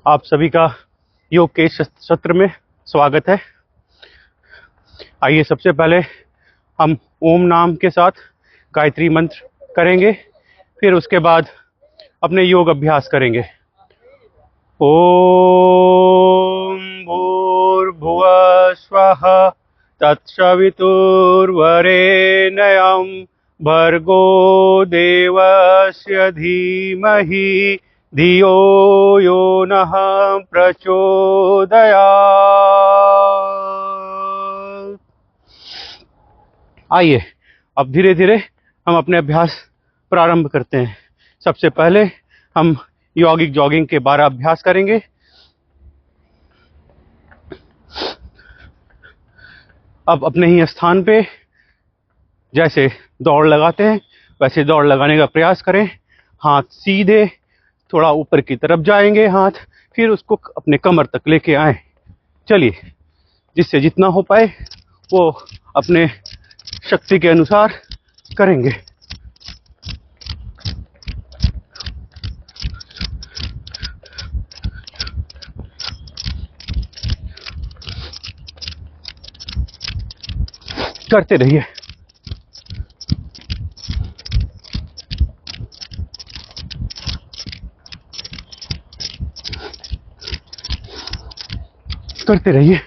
आप सभी का योग के इस सत्र में स्वागत है। आइए सबसे पहले हम ओम नाम के साथ गायत्री मंत्र करेंगे, फिर उसके बाद अपने योग अभ्यास करेंगे। ओम भूर्भुवः स्वः तत्सवितुर्वरेण्यं भर्गो देवस्य धीमहि धियो यो नः प्रचोदयात्। आइए अब धीरे धीरे हम अपने अभ्यास प्रारंभ करते हैं। सबसे पहले हम यौगिक जॉगिंग के 12 अभ्यास करेंगे। अब अपने ही स्थान पे जैसे दौड़ लगाते हैं वैसे दौड़ लगाने का प्रयास करें। हाथ सीधे थोड़ा ऊपर की तरफ जाएंगे हाथ, फिर उसको अपने कमर तक लेके आए। चलिए, जिससे जितना हो पाए वो अपने शक्ति के अनुसार करेंगे। करते रहिए। करते रहिए।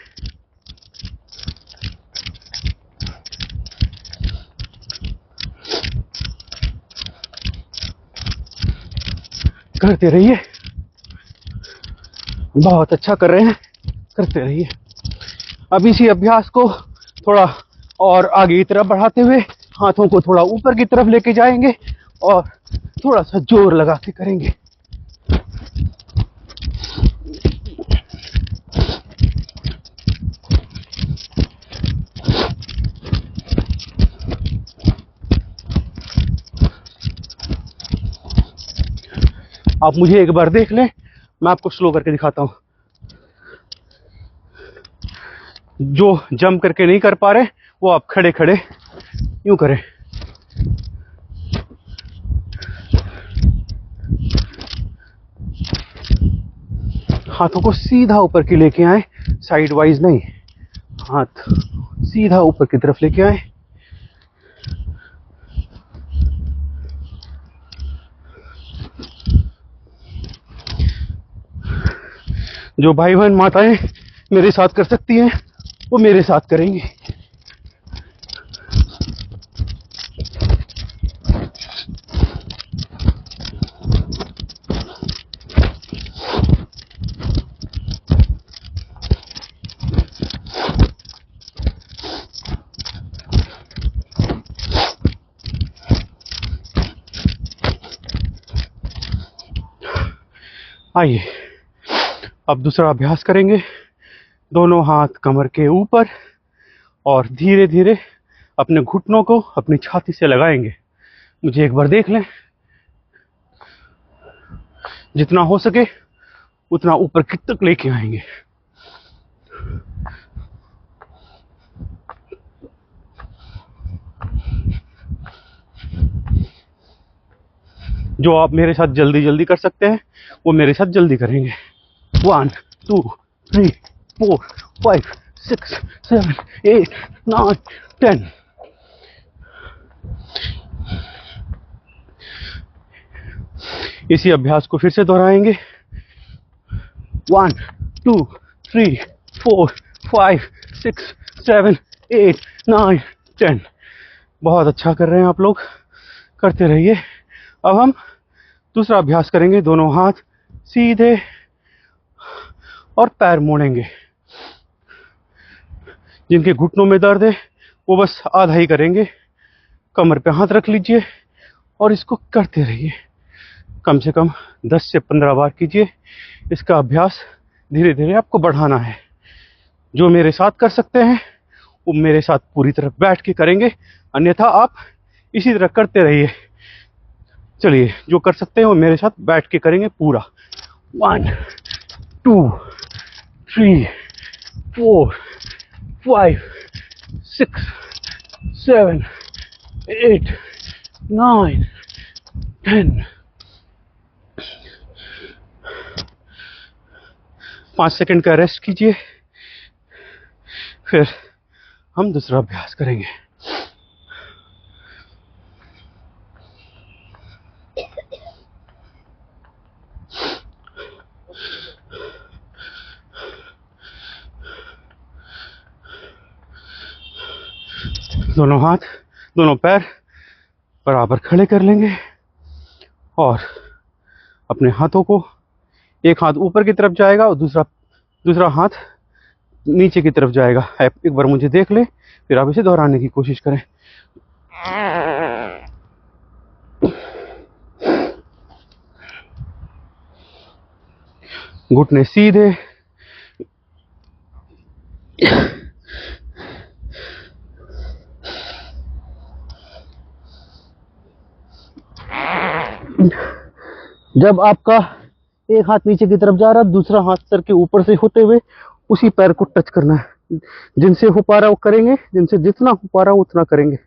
करते रहिए। बहुत अच्छा कर रहे हैं, करते रहिए। अब इसी अभ्यास को थोड़ा और आगे की तरफ बढ़ाते हुए हाथों को थोड़ा ऊपर की तरफ लेके जाएंगे और थोड़ा सा जोर लगा के करेंगे। आप मुझे एक बार देख लें, मैं आपको स्लो करके दिखाता हूं। जो जंप करके नहीं कर पा रहे वो आप खड़े खड़े यूं करें। हाथों को सीधा ऊपर की लेके आए, साइड वाइज नहीं, हाथ सीधा ऊपर की तरफ लेके आए। जो भाई बहन माताएं मेरे साथ कर सकती हैं वो मेरे साथ करेंगे। आइए अब दूसरा अभ्यास करेंगे। दोनों हाथ कमर के ऊपर और धीरे धीरे अपने घुटनों को अपनी छाती से लगाएंगे। मुझे एक बार देख लें। जितना हो सके उतना ऊपर की तक लेके आएंगे। जो आप मेरे साथ जल्दी जल्दी कर सकते हैं वो मेरे साथ जल्दी करेंगे। 1 2 3 4 5 6 7 8 9 10। इसी अभ्यास को फिर से दोहराएंगे। 1 2 3 4 5 6 7 8 9 10। बहुत अच्छा कर रहे हैं आप लोग, करते रहिए। अब हम दूसरा अभ्यास करेंगे। दोनों हाथ सीधे और पैर मोड़ेंगे। जिनके घुटनों में दर्द है वो बस आधा ही करेंगे। कमर पे हाथ रख लीजिए और इसको करते रहिए। कम से कम 10 से 15 बार कीजिए। इसका अभ्यास धीरे धीरे आपको बढ़ाना है। जो मेरे साथ कर सकते हैं वो मेरे साथ पूरी तरह बैठ के करेंगे, अन्यथा आप इसी तरह करते रहिए। चलिए, जो कर सकते हैं वो मेरे साथ बैठ के करेंगे पूरा। 1 2 3 4 5 6 7 8 9 10। 5 सेकंड का रेस्ट कीजिए, फिर हम दूसरा अभ्यास करेंगे। दोनों हाथ, दोनों पैर बराबर खड़े कर लेंगे और अपने हाथों को, एक हाथ ऊपर की तरफ जाएगा और दूसरा हाथ नीचे की तरफ जाएगा। एक बार मुझे देख ले, फिर आप इसे दोहराने की कोशिश करें। घुटने सीधे, जब आपका एक हाथ नीचे की तरफ जा रहा है, दूसरा हाथ सर के ऊपर से होते हुए उसी पैर को टच करना है। जिनसे हो पा रहा वो करेंगे, जिनसे जितना हो पा रहा वो उतना करेंगे।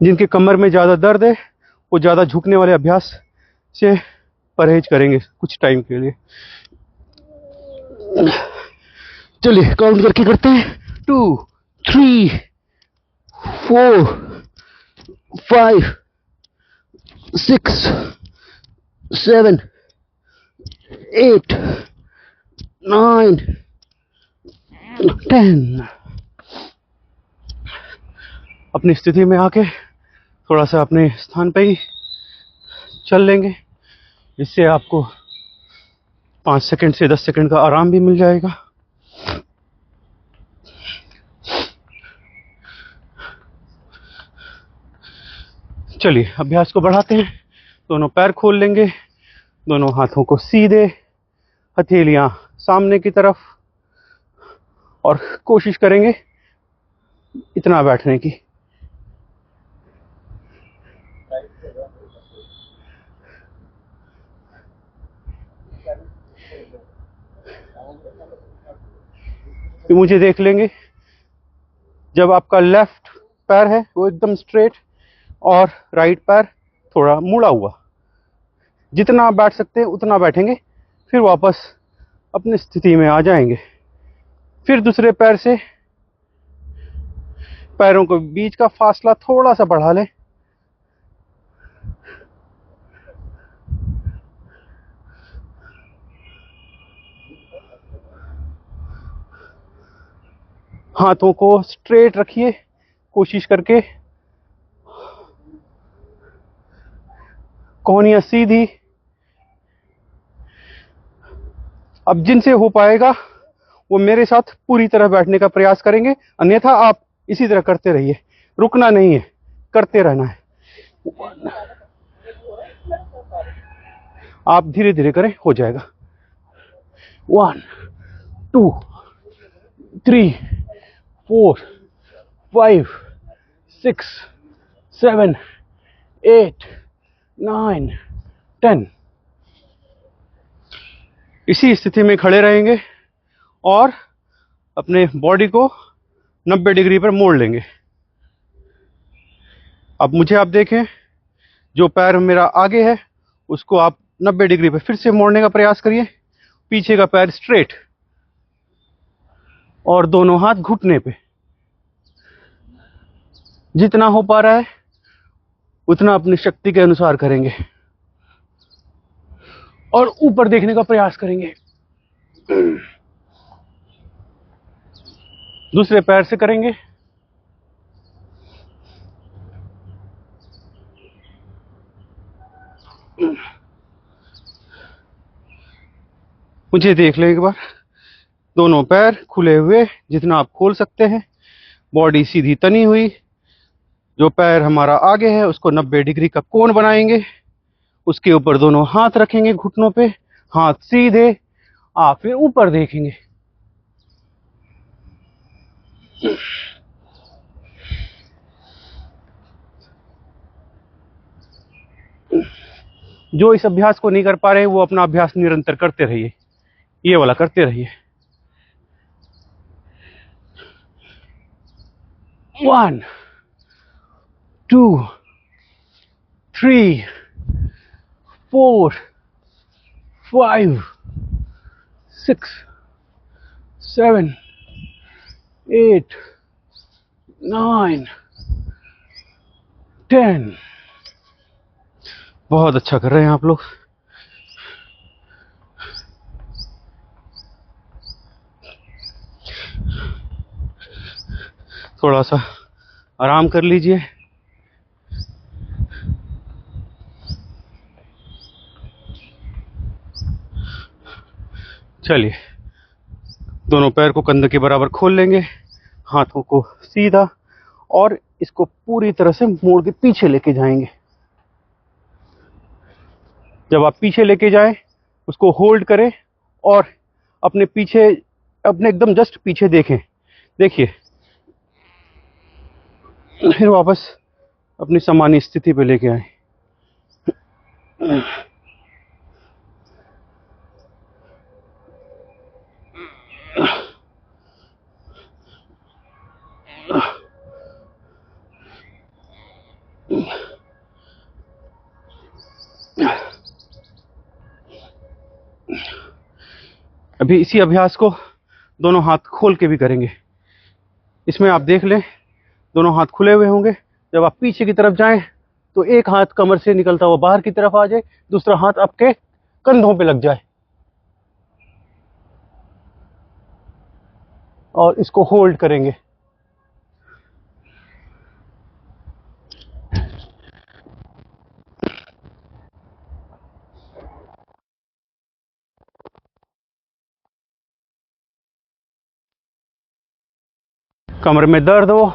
जिनके कमर में ज्यादा दर्द है वो ज्यादा झुकने वाले अभ्यास से परहेज करेंगे कुछ टाइम के लिए। चलिए काउंट करके करते हैं। 2, 3, 4, 5, 6, 7, 8, 9, 10। अपनी स्थिति में आके थोड़ा सा अपने स्थान पे ही चल लेंगे, इससे आपको 5 सेकंड से 10 सेकंड का आराम भी मिल जाएगा। चलिए अभ्यास को बढ़ाते हैं। दोनों पैर खोल लेंगे, दोनों हाथों को सीधे, हथेलियां सामने की तरफ, और कोशिश करेंगे इतना बैठने की। मुझे देख लेंगे। जब आपका लेफ्ट पैर है वो एकदम स्ट्रेट और राइट पैर थोड़ा मुड़ा हुआ, जितना आप बैठ सकते हैं उतना बैठेंगे, फिर वापस अपनी स्थिति में आ जाएंगे। फिर दूसरे पैर से पैरों के बीच का फासला थोड़ा सा बढ़ा लें। हाथों को स्ट्रेट रखिए कोशिश करके, कोहनियां सीधी। अब जिनसे हो पाएगा वो मेरे साथ पूरी तरह बैठने का प्रयास करेंगे, अन्यथा आप इसी तरह करते रहिए, रुकना नहीं है, करते रहना है। आप धीरे धीरे करें, हो जाएगा। 1, 2, 3, 4, 5, 6, 7, 8, 9, 10। इसी स्थिति में खड़े रहेंगे और अपने बॉडी को 90 डिग्री पर मोड़ लेंगे। अब मुझे आप देखें, जो पैर मेरा आगे है उसको आप 90 डिग्री पर फिर से मोड़ने का प्रयास करिए, पीछे का पैर स्ट्रेट और दोनों हाथ घुटने पे। जितना हो पा रहा है उतना अपनी शक्ति के अनुसार करेंगे और ऊपर देखने का प्रयास करेंगे। दूसरे पैर से करेंगे। मुझे देख लें एक बार। दोनों पैर खुले हुए, जितना आप खोल सकते हैं, बॉडी सीधी तनी हुई। जो पैर हमारा आगे है उसको 90 डिग्री का कोण बनाएंगे, उसके ऊपर दोनों हाथ रखेंगे घुटनों पे, हाथ सीधे। आप फिर ऊपर देखेंगे। जो इस अभ्यास को नहीं कर पा रहे वो अपना अभ्यास निरंतर करते रहिए, ये वाला करते रहिए। 1 2 3 4 5 6 7 8 9 10। बहुत अच्छा कर रहे हैं आप लोग। थोड़ा सा आराम कर लीजिए। चलिए, दोनों पैर को कंधे के बराबर खोल लेंगे, हाथों को सीधा, और इसको पूरी तरह से मोड़ के पीछे लेके जाएंगे। जब आप पीछे लेके जाएं, उसको होल्ड करें और अपने पीछे, अपने एकदम जस्ट पीछे देखें, देखिए, फिर वापस अपनी सामान्य स्थिति पे लेके आए। अभी इसी अभ्यास को दोनों हाथ खोल के भी करेंगे। इसमें आप देख लें, दोनों हाथ खुले हुए होंगे। जब आप पीछे की तरफ जाएं तो एक हाथ कमर से निकलता हुआ बाहर की तरफ आ जाए, दूसरा हाथ आपके कंधों पे लग जाए, और इसको होल्ड करेंगे। कमर में दर्द हो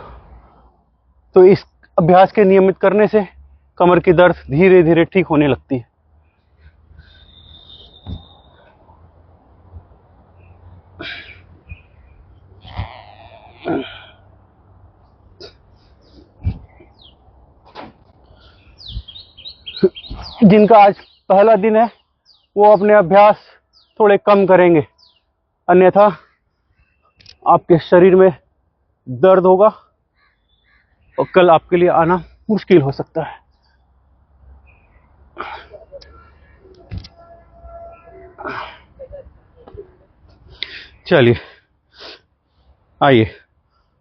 तो इस अभ्यास के नियमित करने से कमर की दर्द धीरे धीरे ठीक होने लगती है। जिनका आज पहला दिन है वो अपने अभ्यास थोड़े कम करेंगे, अन्यथा आपके शरीर में दर्द होगा और कल आपके लिए आना मुश्किल हो सकता है। चलिए, आइए,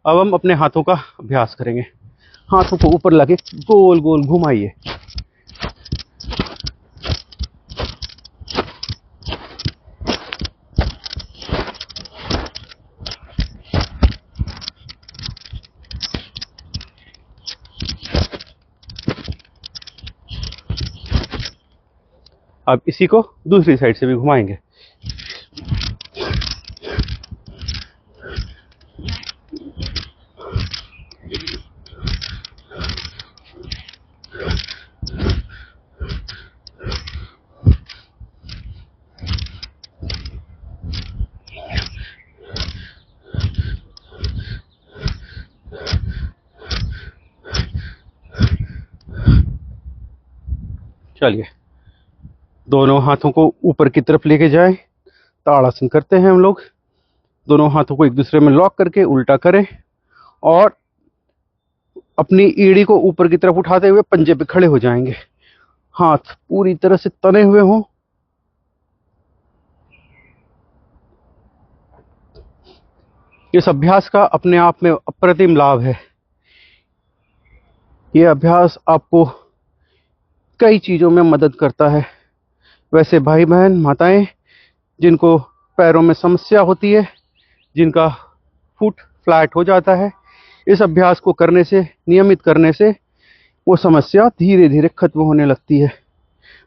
अब हम अपने हाथों का अभ्यास करेंगे। हाथों को ऊपर लाके गोल गोल घुमाइए। अब इसी को दूसरी साइड से भी घुमाएंगे। चलिए, दोनों हाथों को ऊपर की तरफ लेके जाएं। ताड़ासन करते हैं हम लोग। दोनों हाथों को एक दूसरे में लॉक करके उल्टा करें और अपनी एड़ी को ऊपर की तरफ उठाते हुए पंजे पे खड़े हो जाएंगे। हाथ पूरी तरह से तने हुए हों। इस अभ्यास का अपने आप में अप्रतिम लाभ है। यह अभ्यास आपको कई चीजों में मदद करता है। वैसे भाई बहन माताएं जिनको पैरों में समस्या होती है, जिनका फुट फ्लैट हो जाता है, इस अभ्यास को करने से, नियमित करने से वो समस्या धीरे धीरे खत्म होने लगती है।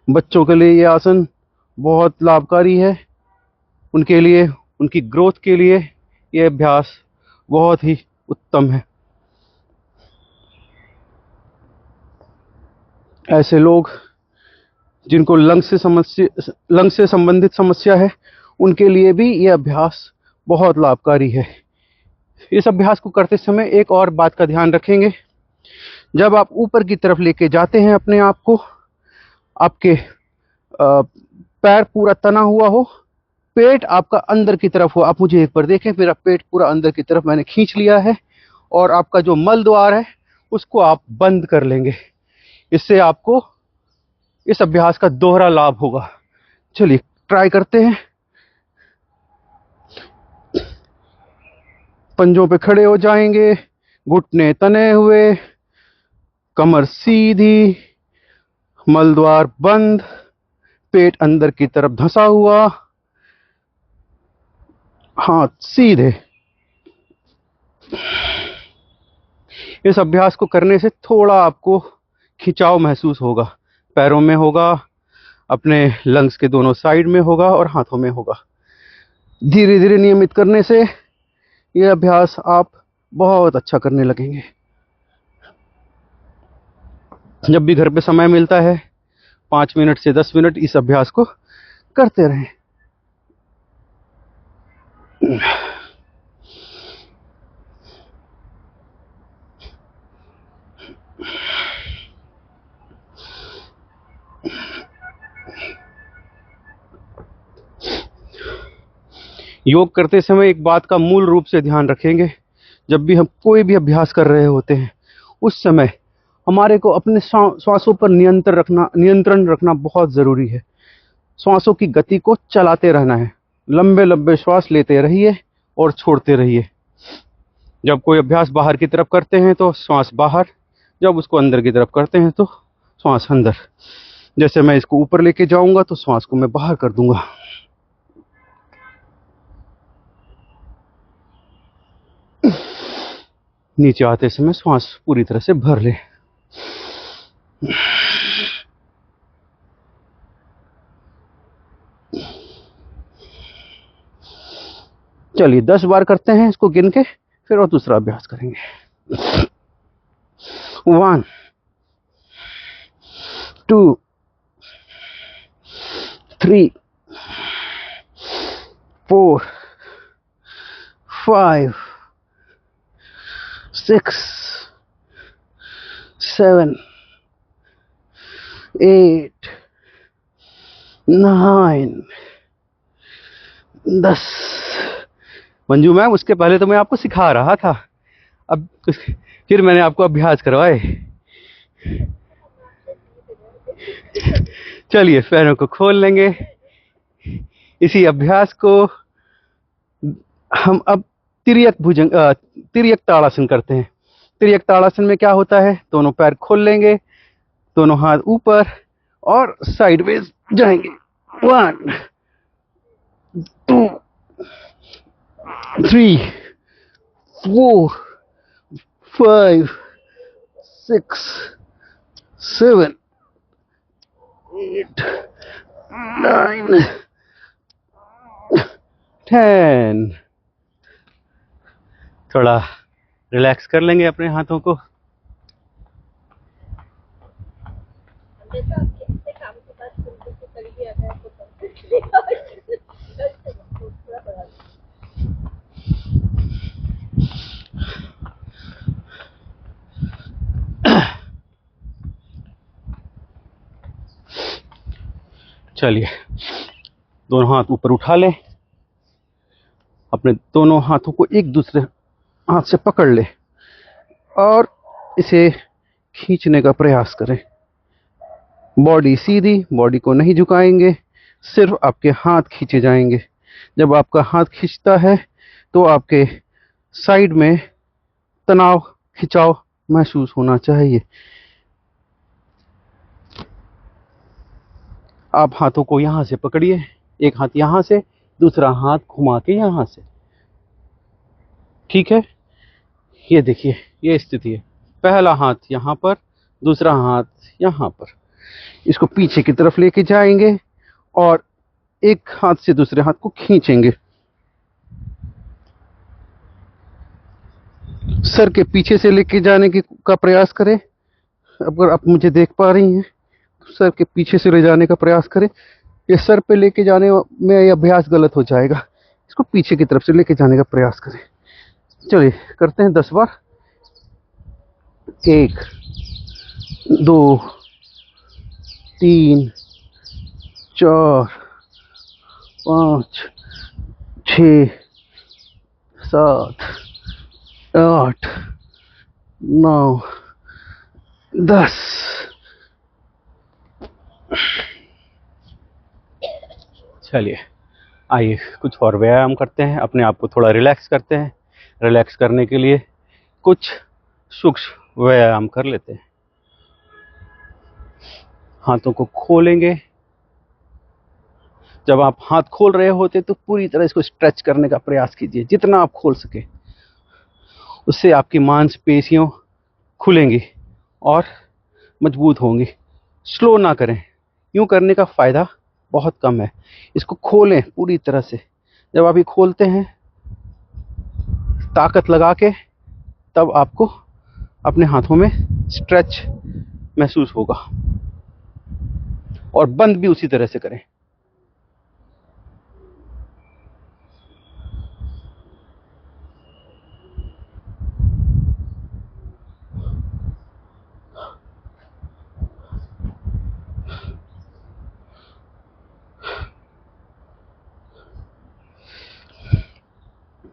बच्चों के लिए ये आसन बहुत लाभकारी है। उनके लिए, उनकी ग्रोथ के लिए ये अभ्यास बहुत ही उत्तम है। ऐसे लोग जिनको लंग से संबंधित समस्या है, उनके लिए भी ये अभ्यास बहुत लाभकारी है। इस अभ्यास को करते समय एक और बात का ध्यान रखेंगे। जब आप ऊपर की तरफ लेके जाते हैं अपने आप को, आपके पैर पूरा तना हुआ हो, पेट आपका अंदर की तरफ हो। आप मुझे एक बार देखें, मेरा पेट पूरा अंदर की तरफ मैंने खींच लिया है, और आपका जो मल द्वार है उसको आप बंद कर लेंगे। इससे आपको इस अभ्यास का दोहरा लाभ होगा। चलिए ट्राई करते हैं। पंजों पे खड़े हो जाएंगे, घुटने तने हुए, कमर सीधी, मल द्वार बंद, पेट अंदर की तरफ धंसा हुआ, हाथ सीधे। इस अभ्यास को करने से थोड़ा आपको खिंचाव महसूस होगा, पैरों में होगा, अपने लंग्स के दोनों साइड में होगा और हाथों में होगा। धीरे धीरे नियमित करने से यह अभ्यास आप बहुत अच्छा करने लगेंगे। जब भी घर पे समय मिलता है 5 मिनट से 10 मिनट इस अभ्यास को करते रहें। योग करते समय एक बात का मूल रूप से ध्यान रखेंगे, जब भी हम कोई भी अभ्यास कर रहे होते हैं उस समय हमारे को अपने श्वासों पर नियंत्रण रखना बहुत ज़रूरी है। श्वासों की गति को चलाते रहना है, लंबे लंबे श्वास लेते रहिए और छोड़ते रहिए। जब कोई अभ्यास बाहर की तरफ करते हैं तो श्वास बाहर, जब उसको अंदर की तरफ करते हैं तो श्वास अंदर। जैसे मैं इसको ऊपर लेके जाऊंगा तो श्वास को मैं बाहर कर दूंगा। नीचे आते समय श्वास पूरी तरह से भर ले। चलिए 10 बार करते हैं इसको गिन के, फिर और दूसरा अभ्यास करेंगे। 1 2 3 4 5 6 7 8 9 10। मंजू मैम, उसके पहले तो मैं आपको सिखा रहा था, अब फिर मैंने आपको अभ्यास करवाए। चलिए पैरों को खोल लेंगे। इसी अभ्यास को हम अब तिर्यक ताड़ासन करते हैं। तिर्यक ताड़ासन में क्या होता है, दोनों पैर खोल लेंगे, दोनों हाथ ऊपर और साइडवेज जाएंगे। 1 2 3 4 5 6 7 8 9 10। थोड़ा रिलैक्स कर लेंगे अपने हाथों को। चलिए दोनों हाथ ऊपर उठा लें, अपने दोनों हाथों को एक दूसरे हाथ से पकड़ ले और इसे खींचने का प्रयास करें। बॉडी सीधी, बॉडी को नहीं झुकाएंगे, सिर्फ आपके हाथ खींचे जाएंगे। जब आपका हाथ खींचता है तो आपके साइड में तनाव, खिंचाव महसूस होना चाहिए। आप हाथों को यहां से पकड़िए, एक हाथ यहां से, दूसरा हाथ घुमा के यहां से। ठीक है, ये देखिए ये स्थिति है। पहला हाथ यहां पर, दूसरा हाथ यहां पर। इसको पीछे की तरफ लेके जाएंगे और एक हाथ से दूसरे हाथ को खींचेंगे। सर के पीछे से लेके जाने का प्रयास करें। अगर आप मुझे देख पा रही हैं तो सर के पीछे से ले जाने का प्रयास करें। ये सर पे लेके जाने में ये अभ्यास गलत हो जाएगा। इसको पीछे की तरफ से लेके जाने का प्रयास करें। चलिए करते हैं 10 बार। 1 2 3 4 5 6 7 8 9 10। चलिए आइए कुछ और व्यायाम करते हैं, अपने आप को थोड़ा रिलैक्स करते हैं। रिलैक्स करने के लिए कुछ सूक्ष्म व्यायाम कर लेते हैं। हाथों को खोलेंगे। जब आप हाथ खोल रहे होते तो पूरी तरह इसको स्ट्रेच करने का प्रयास कीजिए, जितना आप खोल सके। उससे आपकी मांसपेशियां खुलेंगी और मजबूत होंगी। स्लो ना करें, यूं करने का फायदा बहुत कम है। इसको खोलें पूरी तरह से। जब आप ये खोलते हैं ताकत लगा के, तब आपको अपने हाथों में स्ट्रेच महसूस होगा। और बंद भी उसी तरह से करें।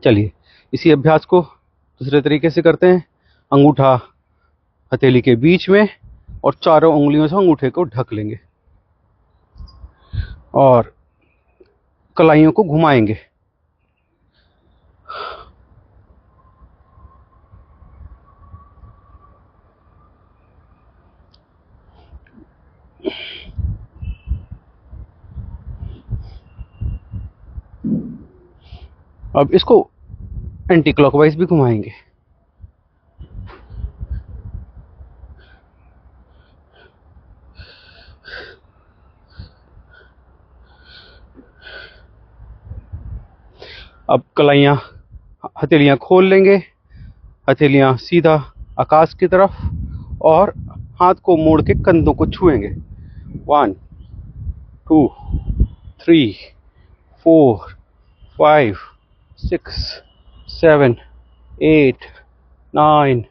चलिए इसी अभ्यास को दूसरे तरीके से करते हैं। अंगूठा हथेली के बीच में और चारों उंगलियों से अंगूठे को ढक लेंगे और कलाइयों को घुमाएंगे। अब इसको एंटी क्लॉकवाइज भी घुमाएंगे। अब कलाइयाँ हथेलियाँ खोल लेंगे, हथेलियाँ सीधा आकाश की तरफ, और हाथ को मोड़ के कंधों को छुएंगे। 1 2 3 4 5 6 7 8 9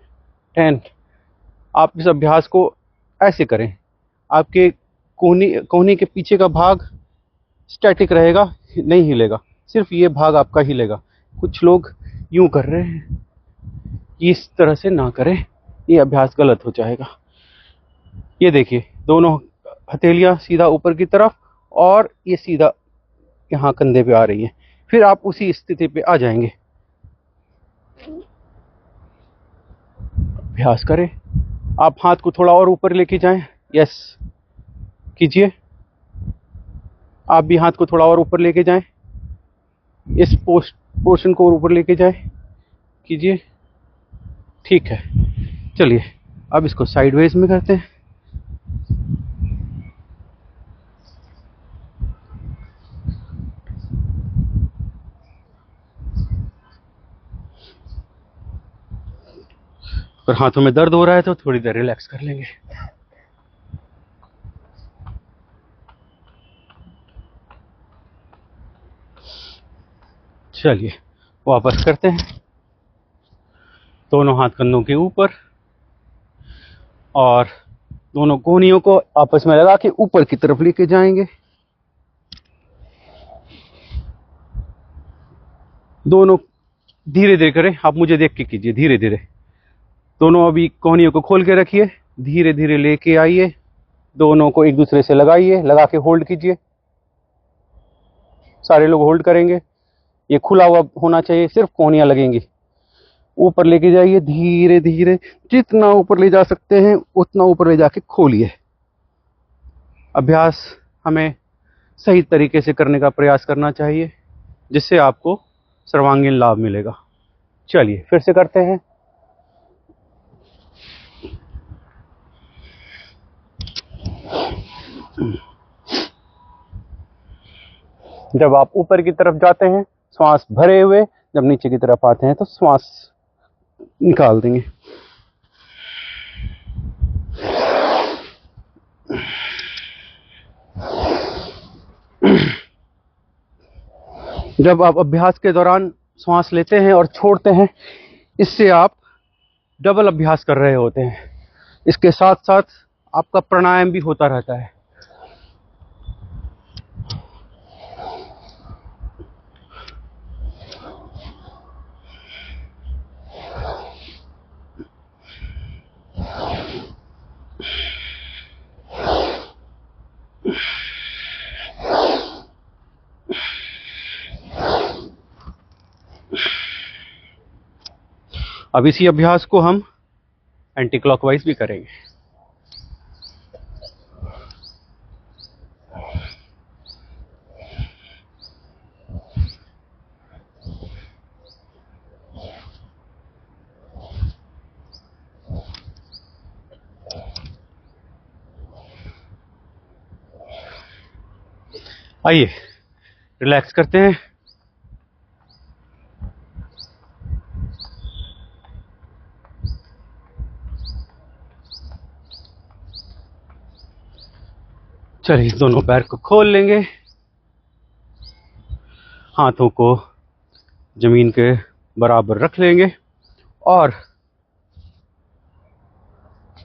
10। आप इस अभ्यास को ऐसे करें। आपके कोहनी के पीछे का भाग स्टैटिक रहेगा, नहीं हिलेगा, सिर्फ ये भाग आपका हिलेगा। कुछ लोग यूं कर रहे हैं, इस तरह से ना करें, ये अभ्यास गलत हो जाएगा। ये देखिए, दोनों हथेलियां सीधा ऊपर की तरफ और ये सीधा यहाँ कंधे पे आ रही है। फिर आप उसी स्थिति पे आ जाएंगे। अभ्यास करें। आप हाथ को थोड़ा और ऊपर लेके जाएं। यस कीजिए। आप भी हाथ को थोड़ा और ऊपर लेके जाएं। इस पोर्शन को ऊपर लेके जाएं। कीजिए। ठीक है। चलिए अब इसको साइडवेज में करते हैं। अगर हाथों में दर्द हो रहा है तो थोड़ी देर रिलैक्स कर लेंगे। चलिए वापस करते हैं। दोनों हाथ कंधों के ऊपर और दोनों कोहनियों को आपस में लगा के ऊपर की तरफ लेके जाएंगे। दोनों धीरे धीरे करें, आप मुझे देख के कीजिए, धीरे धीरे। दोनों अभी कोहनियों को खोल के रखिए, धीरे धीरे लेके आइए, दोनों को एक दूसरे से लगाइए, लगा के होल्ड कीजिए। सारे लोग होल्ड करेंगे। ये खुला हुआ होना चाहिए, सिर्फ कोहनियां लगेंगी। ऊपर लेके जाइए धीरे धीरे, जितना ऊपर ले जा सकते हैं उतना ऊपर ले जाके खोलिए। अभ्यास हमें सही तरीके से करने का प्रयास करना चाहिए, जिससे आपको सर्वांगीण लाभ मिलेगा। चलिए फिर से करते हैं। जब आप ऊपर की तरफ जाते हैं श्वास भरे हुए, जब नीचे की तरफ आते हैं तो श्वास निकाल देंगे। जब आप अभ्यास के दौरान श्वास लेते हैं और छोड़ते हैं, इससे आप डबल अभ्यास कर रहे होते हैं। इसके साथ साथ आपका प्राणायाम भी होता रहता है। अब इसी अभ्यास को हम एंटी क्लॉकवाइज भी करेंगे। आइए रिलैक्स करते हैं। चलिए दोनों पैर को खोल लेंगे, हाथों को जमीन के बराबर रख लेंगे और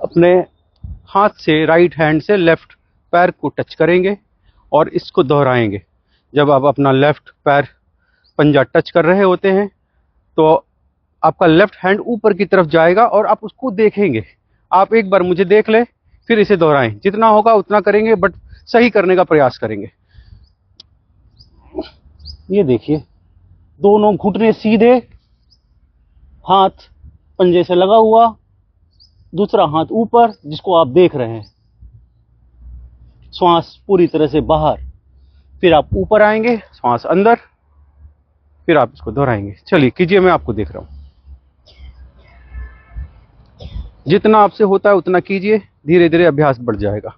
अपने हाथ से राइट हैंड से लेफ्ट पैर को टच करेंगे और इसको दोहराएंगे। जब आप अपना लेफ्ट पैर पंजा टच कर रहे होते हैं तो आपका लेफ्ट हैंड ऊपर की तरफ जाएगा और आप उसको देखेंगे। आप एक बार मुझे देख ले, फिर इसे दोहराएं। जितना होगा उतना करेंगे, बट सही करने का प्रयास करेंगे। ये देखिए, दोनों घुटने सीधे, हाथ पंजे से लगा हुआ, दूसरा हाथ ऊपर जिसको आप देख रहे हैं, श्वास पूरी तरह से बाहर। फिर आप ऊपर आएंगे, श्वास अंदर, फिर आप इसको दोहराएंगे। चलिए कीजिए, मैं आपको देख रहा हूं। जितना आपसे होता है उतना कीजिए, धीरे धीरे अभ्यास बढ़ जाएगा।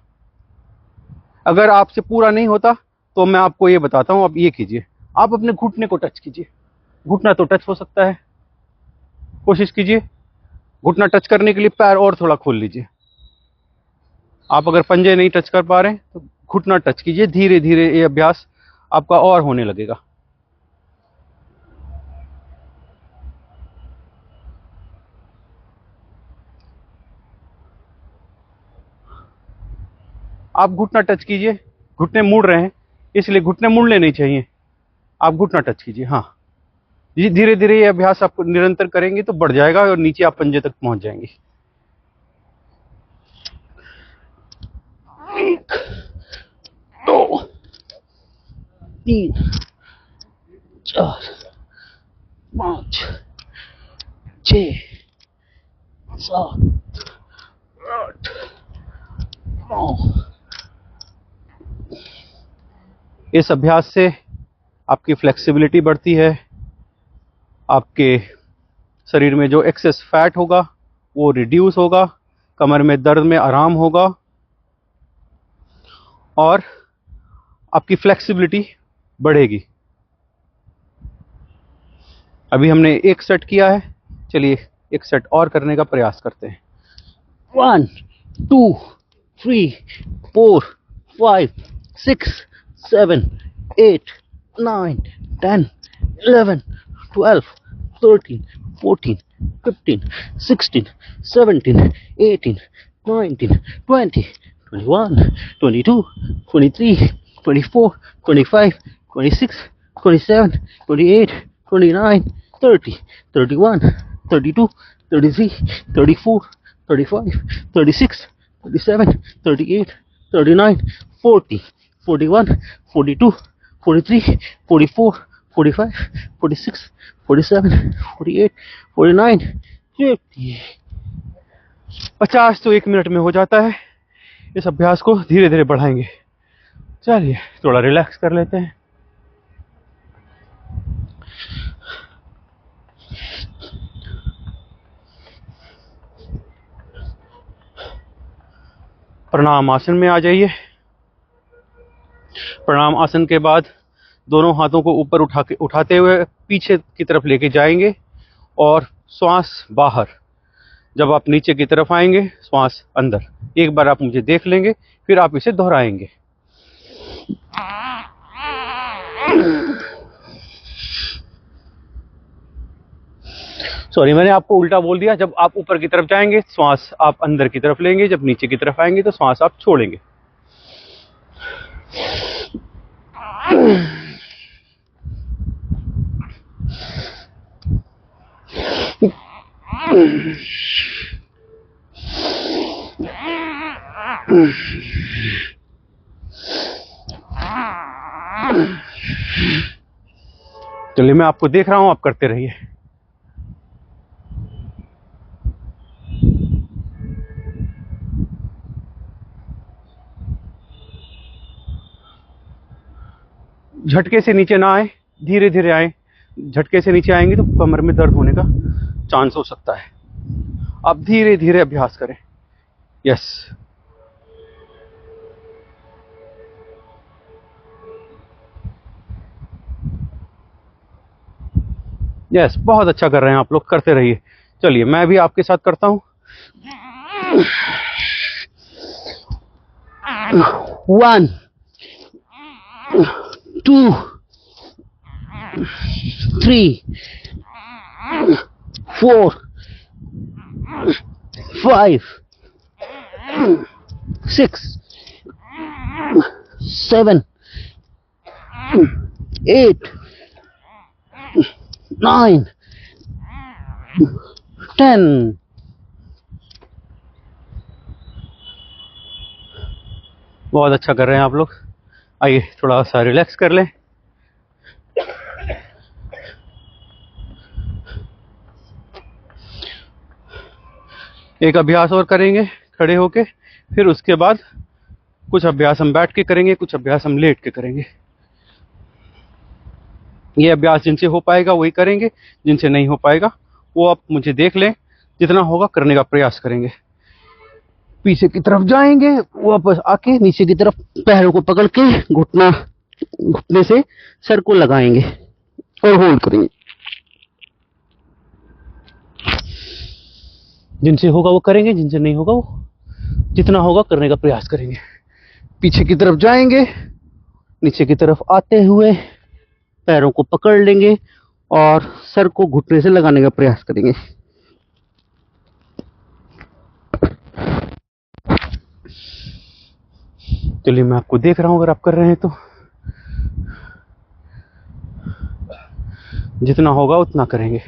अगर आपसे पूरा नहीं होता तो मैं आपको ये बताता हूं, आप ये कीजिए, आप अपने घुटने को टच कीजिए। घुटना तो टच हो सकता है, कोशिश कीजिए। घुटना टच करने के लिए पैर और थोड़ा खोल लीजिए। आप अगर पंजे नहीं टच कर पा रहे हैं तो घुटना टच कीजिए। धीरे धीरे ये अभ्यास आपका और होने लगेगा। आप घुटना टच कीजिए। घुटने मुड़ रहे हैं, इसलिए घुटने मुड़ने नहीं चाहिए। आप घुटना टच कीजिए। हाँ जी, धीरे धीरे ये अभ्यास आप निरंतर करेंगे तो बढ़ जाएगा और नीचे आप पंजे तक पहुंच जाएंगे। 1 2 3 4 5 6 7 8 9। इस अभ्यास से आपकी फ्लेक्सिबिलिटी बढ़ती है। आपके शरीर में जो एक्सेस फैट होगा वो रिड्यूस होगा, कमर में दर्द में आराम होगा और आपकी फ्लेक्सिबिलिटी बढ़ेगी। अभी हमने एक सेट किया है, चलिए एक सेट और करने का प्रयास करते हैं। 1 2 3 4 5 6 7 8 9 10 11 12 13 14 15 16 17 18 19 20 21 22 23 24 25 26 27 28 29 30 31 32 33 34 35 36 37 38 39 40 41 42 43 44 45 46 47 48 49 50। 50 तो 1 मिनट में हो जाता है। इस अभ्यास को धीरे धीरे बढ़ाएंगे। चलिए थोड़ा रिलैक्स कर लेते हैं। प्रणाम आसन में आ जाइए। प्रणाम आसन के बाद दोनों हाथों को ऊपर उठाते हुए पीछे की तरफ लेके जाएंगे और श्वास बाहर। जब आप नीचे की तरफ आएंगे, श्वास अंदर। एक बार आप मुझे देख लेंगे, फिर आप इसे दोहराएंगे। सॉरी, मैंने आपको उल्टा बोल दिया। जब आप ऊपर की तरफ जाएंगे, श्वास आप अंदर की तरफ लेंगे। जब नीचे की तरफ आएंगे तो श्वास आप छोड़ेंगे। चलिए मैं आपको देख रहा हूं, आप करते रहिए। झटके से नीचे ना आए, धीरे धीरे आए। झटके से नीचे आएंगे तो कमर में दर्द होने का चांस हो सकता है। आप धीरे धीरे अभ्यास करें। यस, यस, बहुत अच्छा कर रहे हैं आप लोग, करते रहिए। चलिए मैं भी आपके साथ करता हूँ। 1 2 3 4 5 6 7 8 9 10। बहुत अच्छा कर रहे हैं आप लोग। आइए थोड़ा सा रिलैक्स कर लें। एक अभ्यास और करेंगे खड़े होके, फिर उसके बाद कुछ अभ्यास हम बैठ के करेंगे, कुछ अभ्यास हम लेट के करेंगे। ये अभ्यास जिनसे हो पाएगा वही करेंगे, जिनसे नहीं हो पाएगा वो आप मुझे देख लें। जितना होगा करने का प्रयास करेंगे। पीछे की तरफ जाएंगे, वापस आके नीचे की तरफ पैरों को पकड़ के घुटने से सर को लगाएंगे और होल्ड करेंगे। जिनसे होगा वो करेंगे, जिनसे नहीं होगा वो जितना होगा करने का प्रयास करेंगे। पीछे की तरफ जाएंगे, नीचे की तरफ आते हुए पैरों को पकड़ लेंगे और सर को घुटने से लगाने का प्रयास करेंगे। चलिए मैं आपको देख रहा हूं, अगर आप कर रहे हैं तो जितना होगा उतना करेंगे।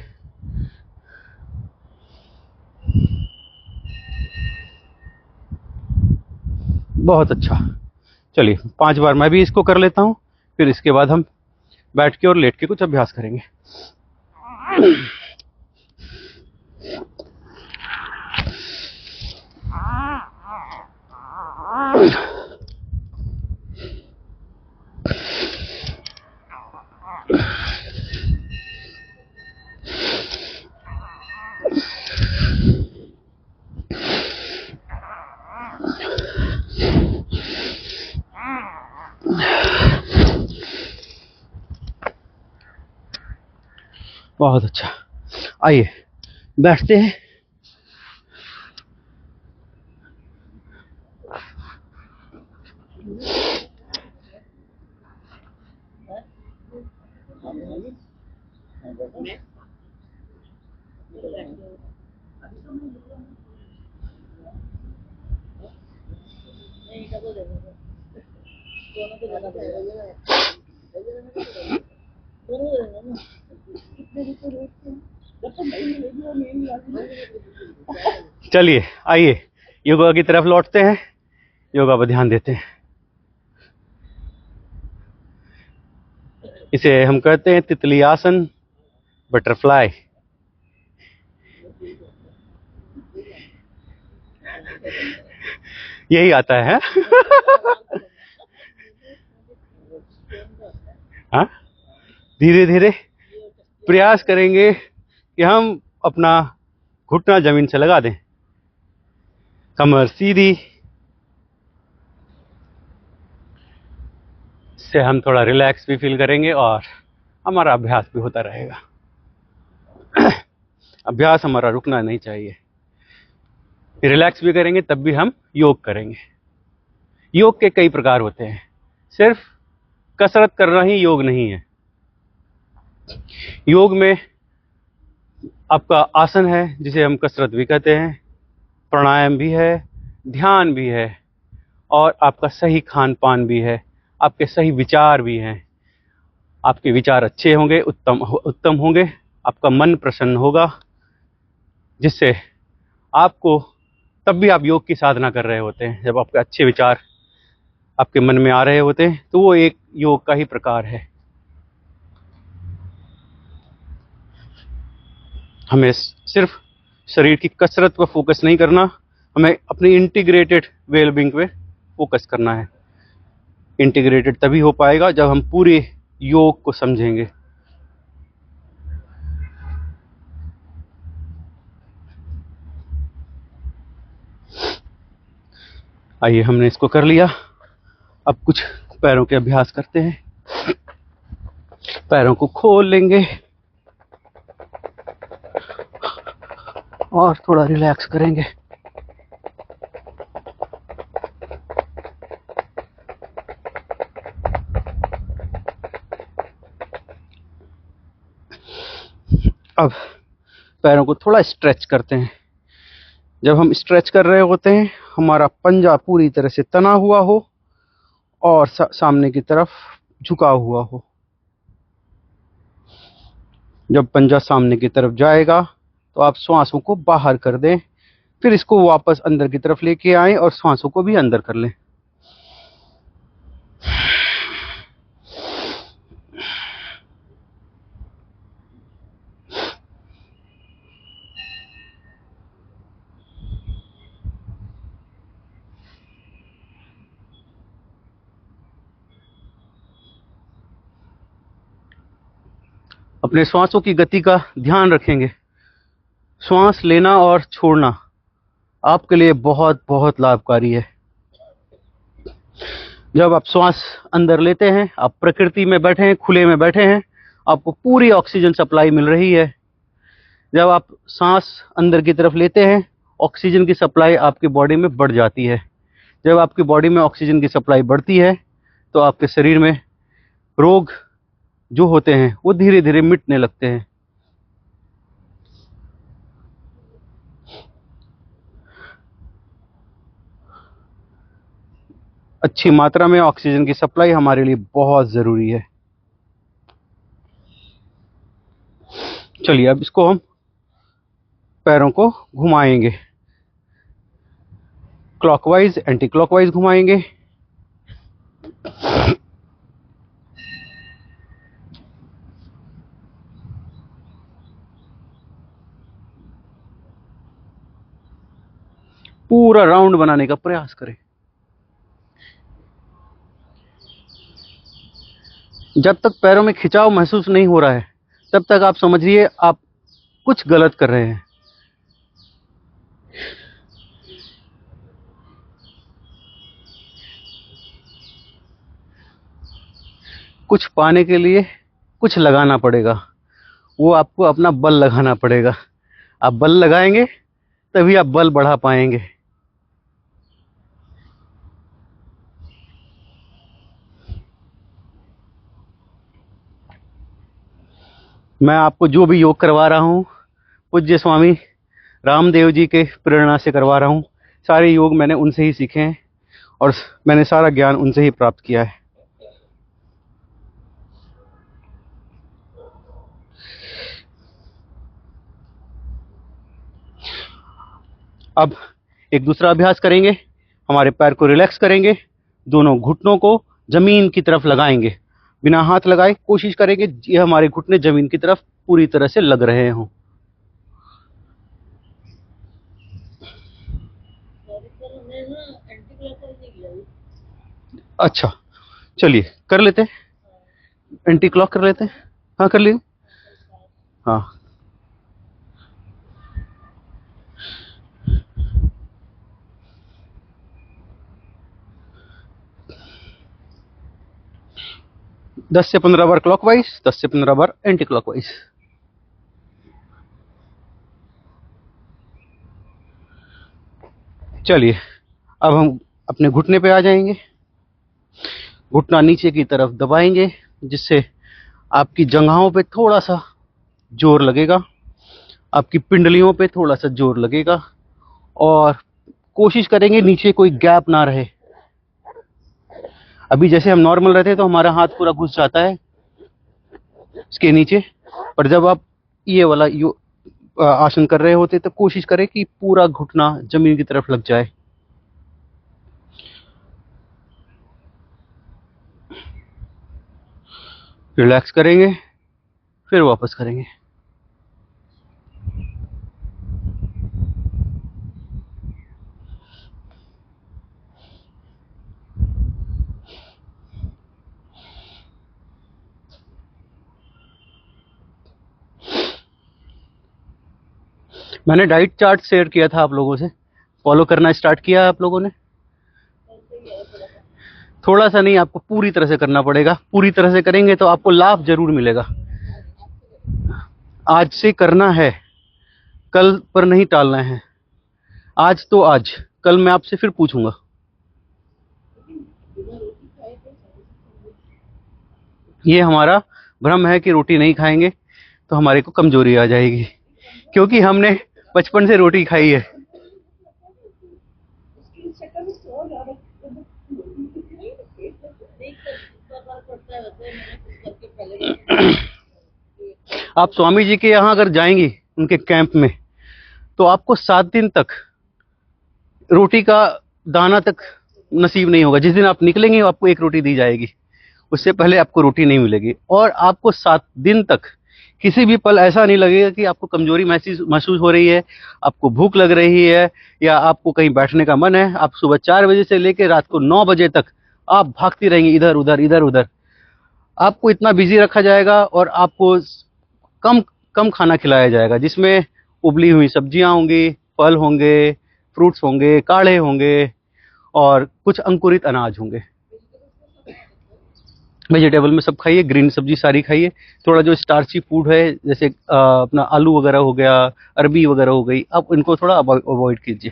बहुत अच्छा। चलिए 5 बार मैं भी इसको कर लेता हूं, फिर इसके बाद हम बैठ के और लेट के कुछ अभ्यास करेंगे। बहुत अच्छा। आइए बैठते हैं। चलिए आइए योगा की तरफ लौटते हैं, योगा पर ध्यान देते हैं। इसे हम कहते हैं तितली आसन, बटरफ्लाई। यही आता है। हाँ, धीरे धीरे प्रयास करेंगे कि हम अपना घुटना जमीन से लगा दें, कमर सीधी। इससे हम थोड़ा रिलैक्स भी फील करेंगे और हमारा अभ्यास भी होता रहेगा। अभ्यास हमारा रुकना नहीं चाहिए। रिलैक्स भी करेंगे तब भी हम योग करेंगे। योग के कई प्रकार होते हैं, सिर्फ कसरत करना ही योग नहीं है। योग में आपका आसन है जिसे हम कसरत भी कहते हैं, प्राणायाम भी है, ध्यान भी है, और आपका सही खान पान भी है, आपके सही विचार भी हैं। आपके विचार अच्छे होंगे, उत्तम होंगे, आपका मन प्रसन्न होगा, जिससे आपको तब भी आप योग की साधना कर रहे होते हैं। जब आपके अच्छे विचार आपके मन में आ रहे होते हैं तो वो एक योग का ही प्रकार है। हमें सिर्फ शरीर की कसरत पर फोकस नहीं करना, हमें अपनी इंटीग्रेटेड वेलबींग पे फोकस करना है। इंटीग्रेटेड तभी हो पाएगा जब हम पूरे योग को समझेंगे। आइए, हमने इसको कर लिया। अब कुछ पैरों के अभ्यास करते हैं। पैरों को खोल लेंगे और थोड़ा रिलैक्स करेंगे। अब पैरों को थोड़ा स्ट्रेच करते हैं। जब हम स्ट्रेच कर रहे होते हैं, हमारा पंजा पूरी तरह से तना हुआ हो और सामने की तरफ झुका हुआ हो। जब पंजा सामने की तरफ जाएगा तो आप श्वासों को बाहर कर दें, फिर इसको वापस अंदर की तरफ लेके आएं और श्वासों को भी अंदर कर लें। अपने श्वासों की गति का ध्यान रखेंगे। श्वास लेना और छोड़ना आपके लिए बहुत बहुत लाभकारी है। जब आप श्वास अंदर लेते हैं, आप प्रकृति में बैठे हैं, खुले में बैठे हैं, आपको पूरी ऑक्सीजन सप्लाई मिल रही है। जब आप सांस अंदर की तरफ लेते हैं, ऑक्सीजन की सप्लाई आपकी बॉडी में बढ़ जाती है। जब आपकी बॉडी में ऑक्सीजन की सप्लाई बढ़ती है तो आपके शरीर में रोग जो होते हैं वो धीरे धीरे मिटने लगते हैं। अच्छी मात्रा में ऑक्सीजन की सप्लाई हमारे लिए बहुत जरूरी है। चलिए, अब इसको हम पैरों को घुमाएंगे, क्लॉकवाइज एंटी क्लॉकवाइज घुमाएंगे। पूरा राउंड बनाने का प्रयास करें। जब तक पैरों में खिंचाव महसूस नहीं हो रहा है, तब तक आप समझिए आप कुछ गलत कर रहे हैं। कुछ पाने के लिए कुछ लगाना पड़ेगा, वो आपको अपना बल लगाना पड़ेगा। आप बल लगाएंगे तभी आप बल बढ़ा पाएंगे। मैं आपको जो भी योग करवा रहा हूँ, पूज्य स्वामी रामदेव जी के प्रेरणा से करवा रहा हूँ। सारे योग मैंने उनसे ही सीखे हैं और मैंने सारा ज्ञान उनसे ही प्राप्त किया है। अब एक दूसरा अभ्यास करेंगे। हमारे पैर को रिलैक्स करेंगे, दोनों घुटनों को जमीन की तरफ लगाएंगे। बिना हाथ लगाए कोशिश करेंगे ये हमारे घुटने जमीन की तरफ पूरी तरह से लग रहे हों। अच्छा, चलिए कर लेते हैं, एंटी क्लॉक कर लेते हैं। हाँ, कर लिए। हाँ, दस से 15 बार क्लॉकवाइज, 10 से 15 बार एंटी क्लॉकवाइज। चलिए, अब हम अपने घुटने पे आ जाएंगे। घुटना नीचे की तरफ दबाएंगे, जिससे आपकी जंघाओं पे थोड़ा सा जोर लगेगा, आपकी पिंडलियों पे थोड़ा सा जोर लगेगा और कोशिश करेंगे नीचे कोई गैप ना रहे। अभी जैसे हम नॉर्मल रहते हैं तो हमारा हाथ पूरा घुस जाता है इसके नीचे, पर जब आप ये वाला आसन कर रहे होते तो कोशिश करें कि पूरा घुटना जमीन की तरफ लग जाए। रिलैक्स करेंगे, फिर वापस करेंगे। मैंने डाइट चार्ट शेयर किया था आप लोगों से, फॉलो करना स्टार्ट किया आप लोगों ने? थोड़ा सा नहीं, आपको पूरी तरह से करना पड़ेगा। पूरी तरह से करेंगे तो आपको लाभ जरूर मिलेगा। आज से करना है, कल पर नहीं टालना है। आज तो आज, कल मैं आपसे फिर पूछूंगा। ये हमारा भ्रम है कि रोटी नहीं खाएंगे तो हमारे को कमजोरी आ जाएगी, क्योंकि हमने बचपन से रोटी खाई है। आप स्वामी जी के यहाँ अगर जाएंगी, उनके कैंप में, तो आपको 7 दिन तक रोटी का दाना तक नसीब नहीं होगा। जिस दिन आप निकलेंगे आपको एक रोटी दी जाएगी, उससे पहले आपको रोटी नहीं मिलेगी। और आपको 7 दिन तक किसी भी पल ऐसा नहीं लगेगा कि आपको कमजोरी महसूस हो रही है, आपको भूख लग रही है, या आपको कहीं बैठने का मन है। आप सुबह 4 बजे से लेकर रात को 9 बजे तक आप भागती रहेंगी इधर उधर इधर उधर। आपको इतना बिजी रखा जाएगा और आपको कम कम खाना खिलाया जाएगा, जिसमें उबली हुई सब्जियां होंगी, फल होंगे, फ्रूट्स होंगे, काढ़े होंगे और कुछ अंकुरित अनाज होंगे। वेजिटेबल में सब खाइए, ग्रीन सब्जी सारी खाइए। थोड़ा जो स्टार्ची फूड है, जैसे अपना आलू वगैरह हो गया, अरबी वगैरह हो गई, आप इनको थोड़ा अवॉइड कीजिए।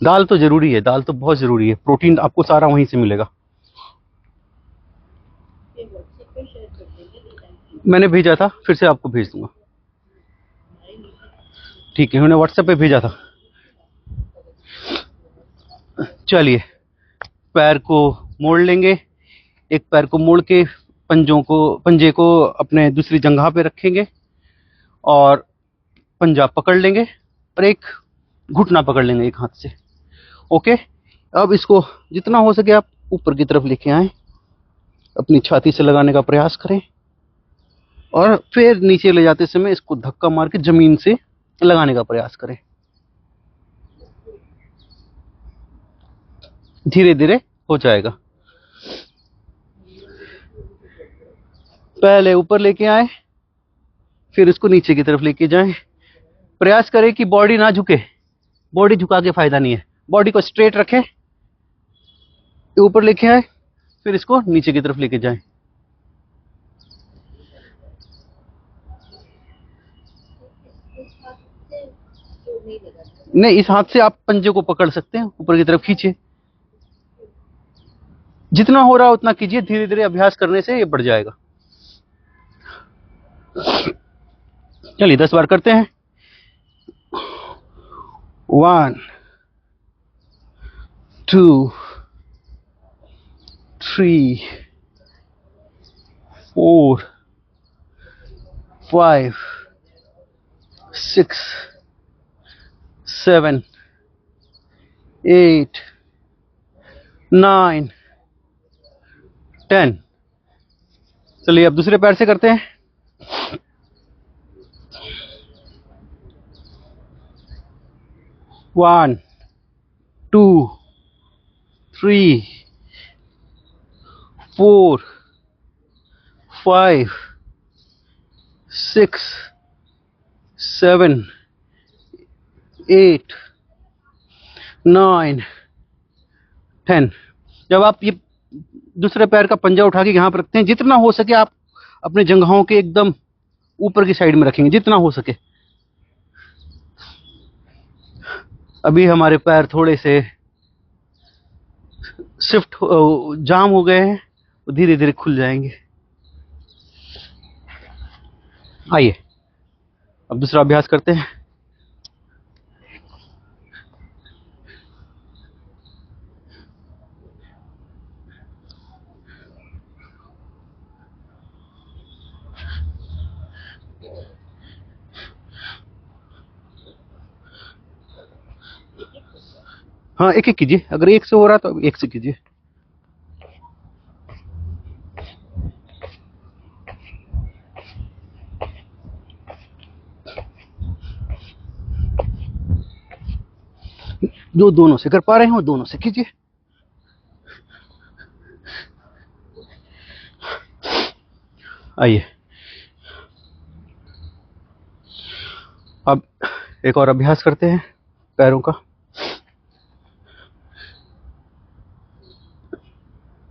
दाल तो जरूरी है, दाल तो बहुत जरूरी है। प्रोटीन आपको सारा वहीं से मिलेगा। मैंने भेजा था, फिर से आपको भेज दूंगा। ठीक है, मैंने व्हाट्सएप पे भेजा था। चलिए, पैर को मोड़ लेंगे। एक पैर को मोड़ के पंजे को अपने दूसरी जंघा पे रखेंगे और पंजा पकड़ लेंगे और एक घुटना पकड़ लेंगे एक हाथ से। ओके, अब इसको जितना हो सके आप ऊपर की तरफ लेके आए, अपनी छाती से लगाने का प्रयास करें और फिर नीचे ले जाते समय इसको धक्का मार के जमीन से लगाने का प्रयास करें। धीरे धीरे हो जाएगा। पहले ऊपर लेके आए, फिर इसको नीचे की तरफ लेके जाएं। प्रयास करें कि बॉडी ना झुके। बॉडी झुका के फायदा नहीं है, बॉडी को स्ट्रेट रखें। ऊपर लेके आए, फिर इसको नीचे की तरफ लेके जाएं। नहीं, इस हाथ से आप पंजे को पकड़ सकते हैं, ऊपर की तरफ खींचिए। जितना हो रहा है उतना कीजिए, धीरे धीरे अभ्यास करने से ये बढ़ जाएगा। चलिए 10 बार करते हैं। 1 2 3 4 5 6 7 8 9 10। चलिए अब दूसरे पैर से करते हैं। 1 2 3 4 5 6 7 8 9 10। जब आप ये दूसरे पैर का पंजा उठा के यहां पर रखते हैं, जितना हो सके आप अपने जंघाओं के एकदम ऊपर की साइड में रखेंगे, जितना हो सके। अभी हमारे पैर थोड़े से शिफ्ट जाम हो गए हैं, वो धीरे धीरे खुल जाएंगे। आइए अब दूसरा अभ्यास करते हैं। हाँ, एक एक कीजिए। अगर एक से हो रहा तो एक से कीजिए। जो दोनों से कर पा रहे हैं वो दोनों से कीजिए। आइए, अब एक और अभ्यास करते हैं पैरों का।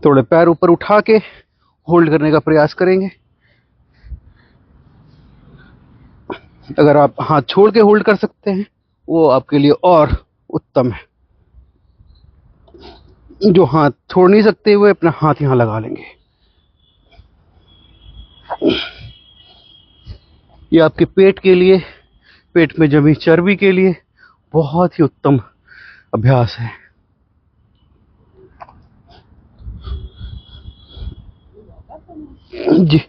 थोड़े पैर ऊपर उठा के होल्ड करने का प्रयास करेंगे। अगर आप हाथ छोड़ के होल्ड कर सकते हैं वो आपके लिए और उत्तम है। जो हाथ छोड़ नहीं सकते हुए अपना हाथ यहां लगा लेंगे। ये आपके पेट के लिए, पेट में जमी चर्बी के लिए बहुत ही उत्तम अभ्यास है। जी,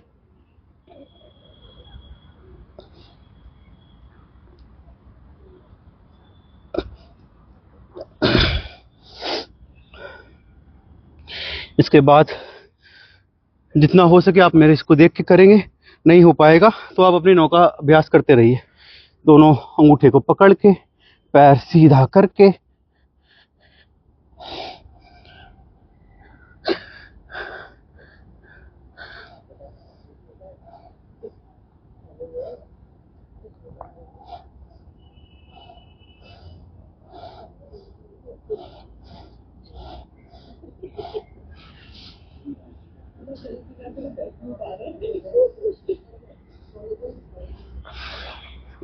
इसके बाद जितना हो सके आप मेरे इसको देख के करेंगे। नहीं हो पाएगा तो आप अपनी नौका अभ्यास करते रहिए। दोनों अंगूठे को पकड़ के पैर सीधा करके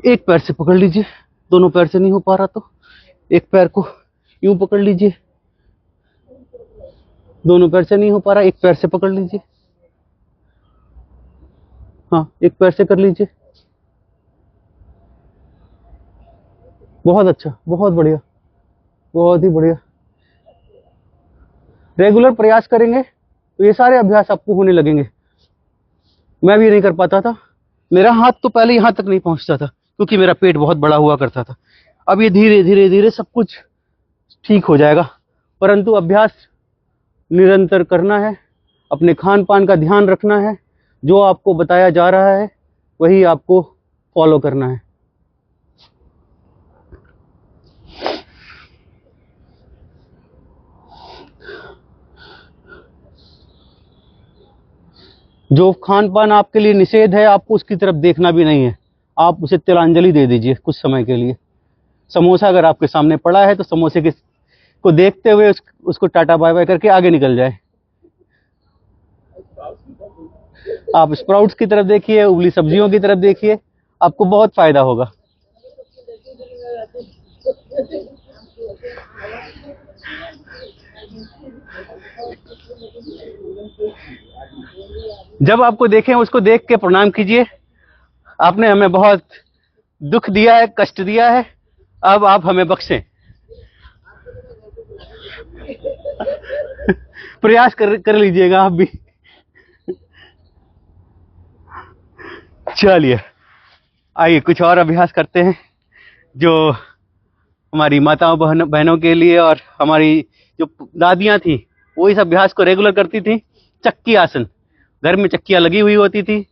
एक पैर से पकड़ लीजिए। दोनों पैर से नहीं हो पा रहा तो एक पैर को यूं पकड़ लीजिए। दोनों पैर से नहीं हो पा रहा, एक पैर से पकड़ लीजिए। हाँ, एक पैर से कर लीजिए। बहुत अच्छा, बहुत बढ़िया, बहुत ही बढ़िया। रेगुलर प्रयास करेंगे तो ये सारे अभ्यास आपको होने लगेंगे। मैं भी नहीं कर पाता था, मेरा हाथ तो पहले यहां तक नहीं पहुंचता था क्योंकि मेरा पेट बहुत बड़ा हुआ करता था। अब ये धीरे धीरे धीरे सब कुछ ठीक हो जाएगा, परंतु अभ्यास निरंतर करना है। अपने खान पान का ध्यान रखना है। जो आपको बताया जा रहा है वही आपको फॉलो करना है। जो खान पान आपके लिए निषेध है आपको उसकी तरफ देखना भी नहीं है। आप उसे तिलांजलि दे दीजिए कुछ समय के लिए। समोसा अगर आपके सामने पड़ा है तो समोसे के को देखते हुए उसको टाटा बाय बाय करके आगे निकल जाए। आप स्प्राउट्स की तरफ देखिए, उबली सब्जियों की तरफ देखिए, आपको बहुत फायदा होगा। जब आपको देखें उसको देख के प्रणाम कीजिए। आपने हमें बहुत दुख दिया है, कष्ट दिया है, अब आप हमें बख्शें। प्रयास कर लीजिएगा आप भी। चलिए आइए कुछ और अभ्यास करते हैं जो हमारी माताओं बहनों के लिए और हमारी जो दादियां थी वो इस अभ्यास को रेगुलर करती थी। चक्की आसन, घर में चक्कियां लगी हुई होती थी,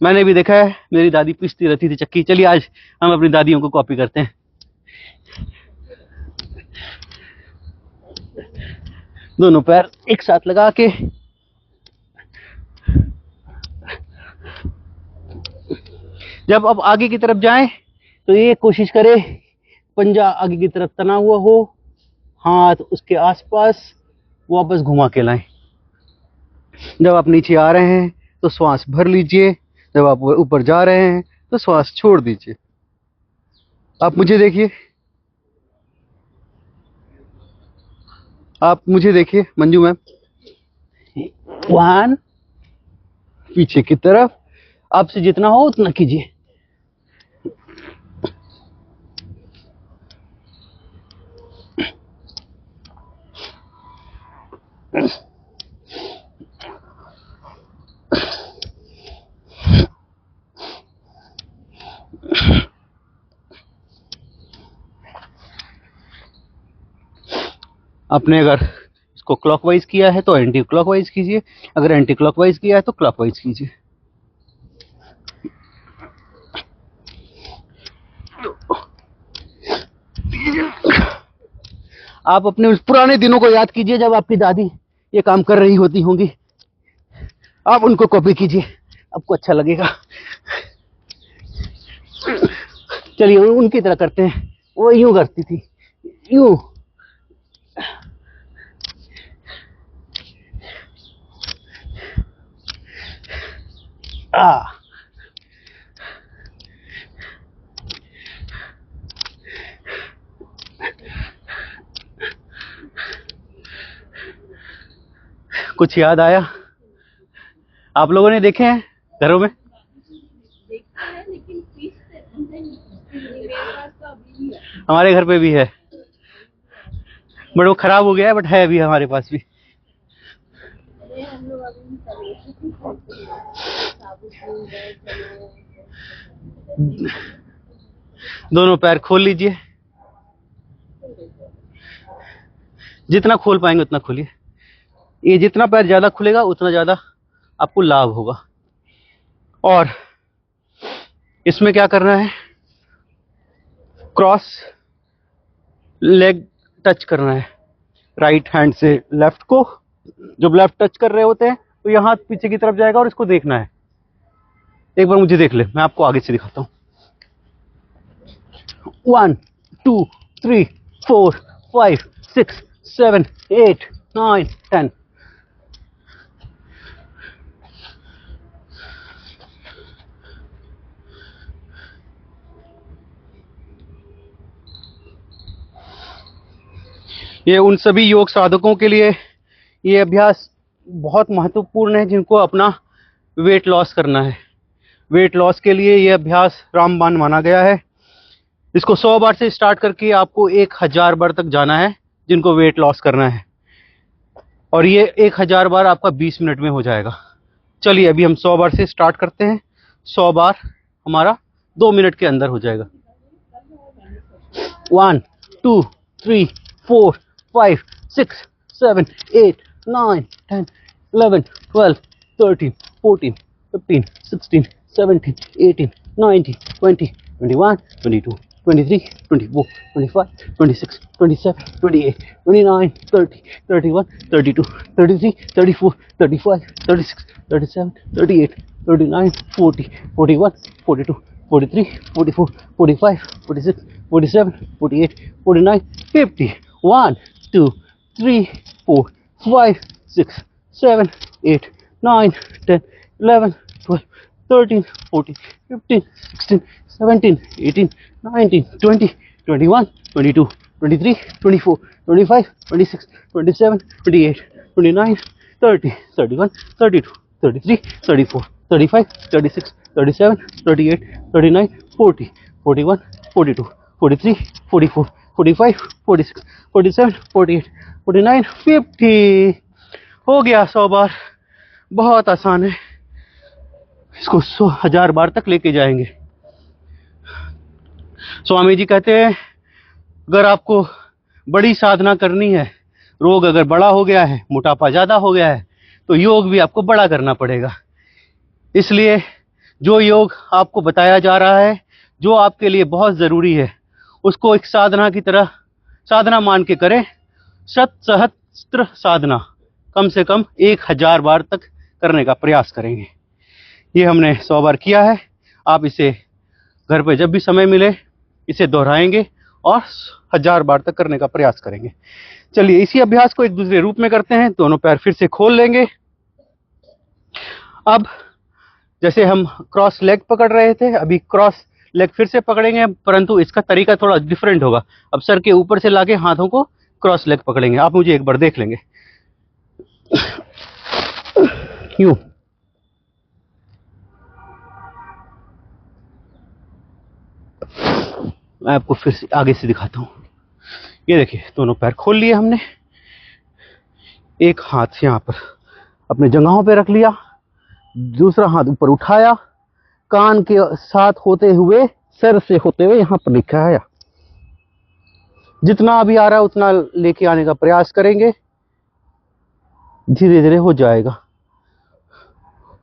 मैंने भी देखा है, मेरी दादी पीसती रहती थी चक्की। चलिए आज हम अपनी दादियों को कॉपी करते हैं। दोनों पैर एक साथ लगा के जब अब आगे की तरफ जाएं तो ये कोशिश करें पंजा आगे की तरफ तना हुआ हो, हाथ उसके आसपास वापस घुमा के लाएं। जब आप नीचे आ रहे हैं तो श्वास भर लीजिए, जब आप ऊपर जा रहे हैं तो श्वास छोड़ दीजिए। आप मुझे देखिए, आप मुझे देखिए मंजू मैम। 1 पीछे की तरफ, आपसे जितना हो उतना कीजिए। आपने अगर इसको क्लॉकवाइज किया है तो एंटी क्लॉकवाइज कीजिए, अगर एंटी क्लॉकवाइज किया है तो क्लॉकवाइज कीजिए। आप अपने उस पुराने दिनों को याद कीजिए जब आपकी दादी ये काम कर रही होती होंगी। आप उनको कॉपी कीजिए, आपको अच्छा लगेगा। चलिए उनकी तरह करते हैं, वो यूं करती थी, यूं। कुछ याद आया? आप लोगों ने देखे हैं घरों में? हमारे घर पे भी है, बट वो खराब हो गया है, बट है अभी हमारे पास भी। दोनों पैर खोल लीजिए, जितना खोल पाएंगे उतना खोलिए। ये जितना पैर ज्यादा खुलेगा उतना ज्यादा आपको लाभ होगा। और इसमें क्या करना है, क्रॉस लेग टच करना है राइट हैंड से लेफ्ट को। जब लेफ्ट टच कर रहे होते हैं तो यह हाथ पीछे की तरफ जाएगा और इसको देखना है। एक बार मुझे देख ले, मैं आपको आगे से दिखाता हूं। 1 2 3 4 5 6 7 8 9 10। ये उन सभी योग साधकों के लिए ये अभ्यास बहुत महत्वपूर्ण है जिनको अपना वेट लॉस करना है। वेट लॉस के लिए ये अभ्यास रामबाण माना गया है। इसको 100 बार से स्टार्ट करके आपको 1000 बार तक जाना है जिनको वेट लॉस करना है। और ये 1000 बार आपका 20 मिनट में हो जाएगा। चलिए अभी हम 100 बार से स्टार्ट करते हैं। 100 बार हमारा 2 मिनट के अंदर हो जाएगा। 1 2 3 4 5 6 7 8 9 10 11 12 13 14 15 16 17 18 19 20 21 22 23 24 25 26 27 28 29 30 31 32 33 34 35 36 37 38 39 40 41 42 43 44 45 46 47 48 49 50। 1 2 3 4 5 6 7 8 9 10 11 12 13 14 15 16 17 18 19 20 21 22 23 24 25 26 27 28 29 30 31 32 33 34 35 36 37 38 39 40 41 42 43 44 45 46 47 48 49 50। हो गया 100 बार। बहुत आसान है, इसको 100,000 बार तक लेके जाएंगे। स्वामी जी कहते हैं अगर आपको बड़ी साधना करनी है, रोग अगर बड़ा हो गया है, मोटापा ज्यादा हो गया है, तो योग भी आपको बड़ा करना पड़ेगा। इसलिए जो योग आपको बताया जा रहा है, जो आपके लिए बहुत जरूरी है, उसको एक साधना की तरह साधना मान के करें। शत सहस्त्र साधना कम से कम 1000 बार तक करने का प्रयास करेंगे। ये हमने 100 बार किया है। आप इसे घर पे जब भी समय मिले इसे दोहराएंगे और 1000 बार तक करने का प्रयास करेंगे। चलिए इसी अभ्यास को एक दूसरे रूप में करते हैं। दोनों पैर फिर से खोल लेंगे। अब जैसे हम क्रॉस लेग पकड़ रहे थे, अभी क्रॉस लेग फिर से पकड़ेंगे, परंतु इसका तरीका थोड़ा डिफरेंट होगा। अब सर के ऊपर से लाके हाथों को क्रॉस लेग पकड़ेंगे। आप मुझे एक बार देख लेंगे, यूं। मैं आपको फिर से आगे से दिखाता हूं। ये देखिए दोनों पैर खोल लिए हमने। एक हाथ यहां पर अपने जगहों पे रख लिया, दूसरा हाथ ऊपर उठाया, कान के साथ होते हुए, सर से होते हुए यहां पर लिखा है। जितना अभी आ रहा है उतना लेके आने का प्रयास करेंगे, धीरे धीरे हो जाएगा।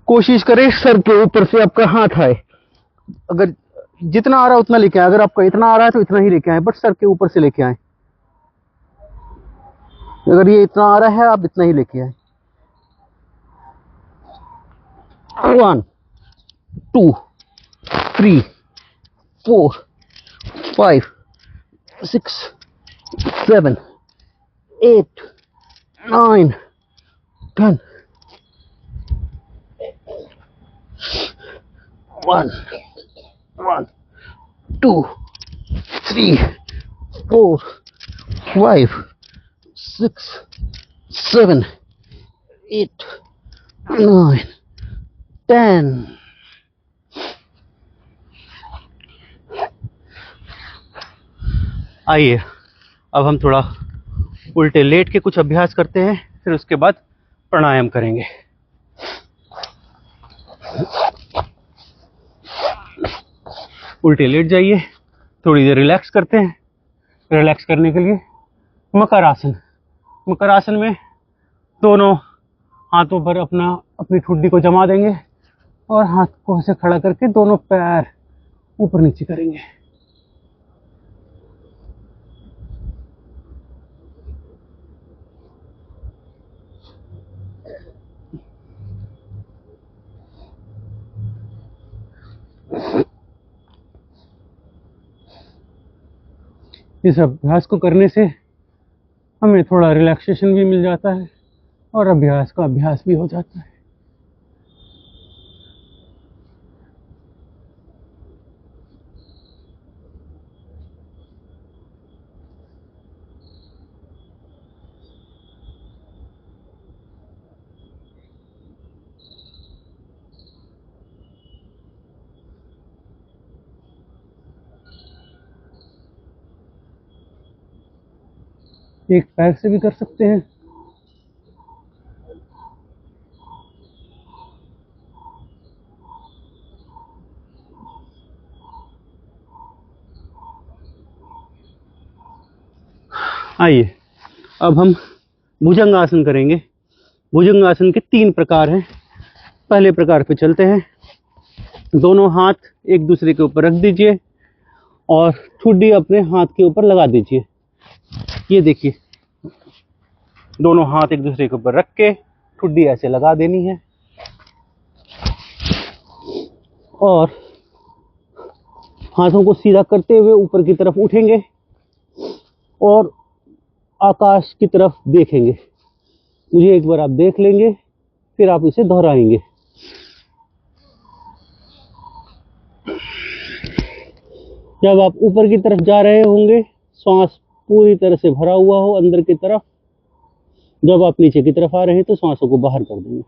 कोशिश करें सर के ऊपर से आपका हाथ आए। अगर जितना आ रहा है उतना लेके आए, अगर आपका इतना आ रहा है तो इतना ही लेके आए, बट सर के ऊपर से लेके आए। अगर ये इतना आ रहा है आप इतना ही लेके आए। 1 2 3 4 5, 6, 7, 8, 9, 10. 1, 2, 3, 4, 5, 6, 7, 8, 9, 10. आइए अब हम थोड़ा उल्टे लेट के कुछ अभ्यास करते हैं, फिर उसके बाद प्राणायाम करेंगे। उल्टे लेट जाइए, थोड़ी देर रिलैक्स करते हैं। रिलैक्स करने के लिए मकर आसन। मकर आसन में दोनों हाथों पर अपनी ठुड्डी को जमा देंगे और हाथ को ऐसे खड़ा करके दोनों पैर ऊपर नीचे करेंगे। इस अभ्यास को करने से हमें थोड़ा रिलैक्सेशन भी मिल जाता है और अभ्यास का अभ्यास भी हो जाता है। एक पैर से भी कर सकते हैं। आइए अब हम भुजंग आसन करेंगे। भुजंग आसन के 3 प्रकार हैं। पहले प्रकार पे चलते हैं। दोनों हाथ एक दूसरे के ऊपर रख दीजिए और ठुड्डी अपने हाथ के ऊपर लगा दीजिए। ये देखिए, दोनों हाथ एक दूसरे के ऊपर रख के ठुड्डी ऐसे लगा देनी है और हाथों को सीधा करते हुए ऊपर की तरफ उठेंगे और आकाश की तरफ देखेंगे। मुझे एक बार आप देख लेंगे, फिर आप इसे दोहराएंगे। जब आप ऊपर की तरफ जा रहे होंगे, सांस पूरी तरह से भरा हुआ हो अंदर की तरफ। जब आप नीचे की तरफ आ रहे हैं तो सांसों को बाहर कर देंगे।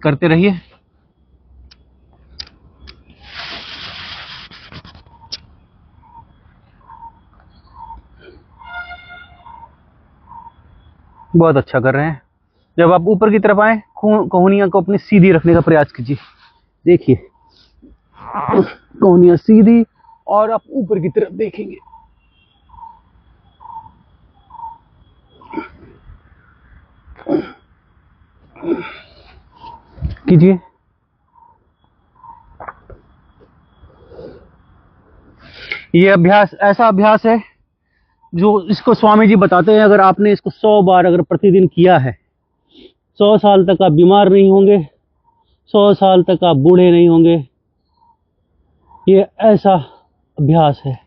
करते रहिए। बहुत अच्छा कर रहे हैं। जब आप ऊपर की तरफ आए, कोहनियां को अपनी सीधी रखने का प्रयास कीजिए। देखिए, कोहनियां सीधी और आप ऊपर की तरफ देखेंगे। कीजिए। ये अभ्यास ऐसा अभ्यास है जो इसको स्वामी जी बताते हैं, अगर आपने इसको 100 बार अगर प्रतिदिन किया है, 100 साल तक आप बीमार नहीं होंगे, 100 साल तक आप बूढ़े नहीं होंगे। ये ऐसा अभ्यास है।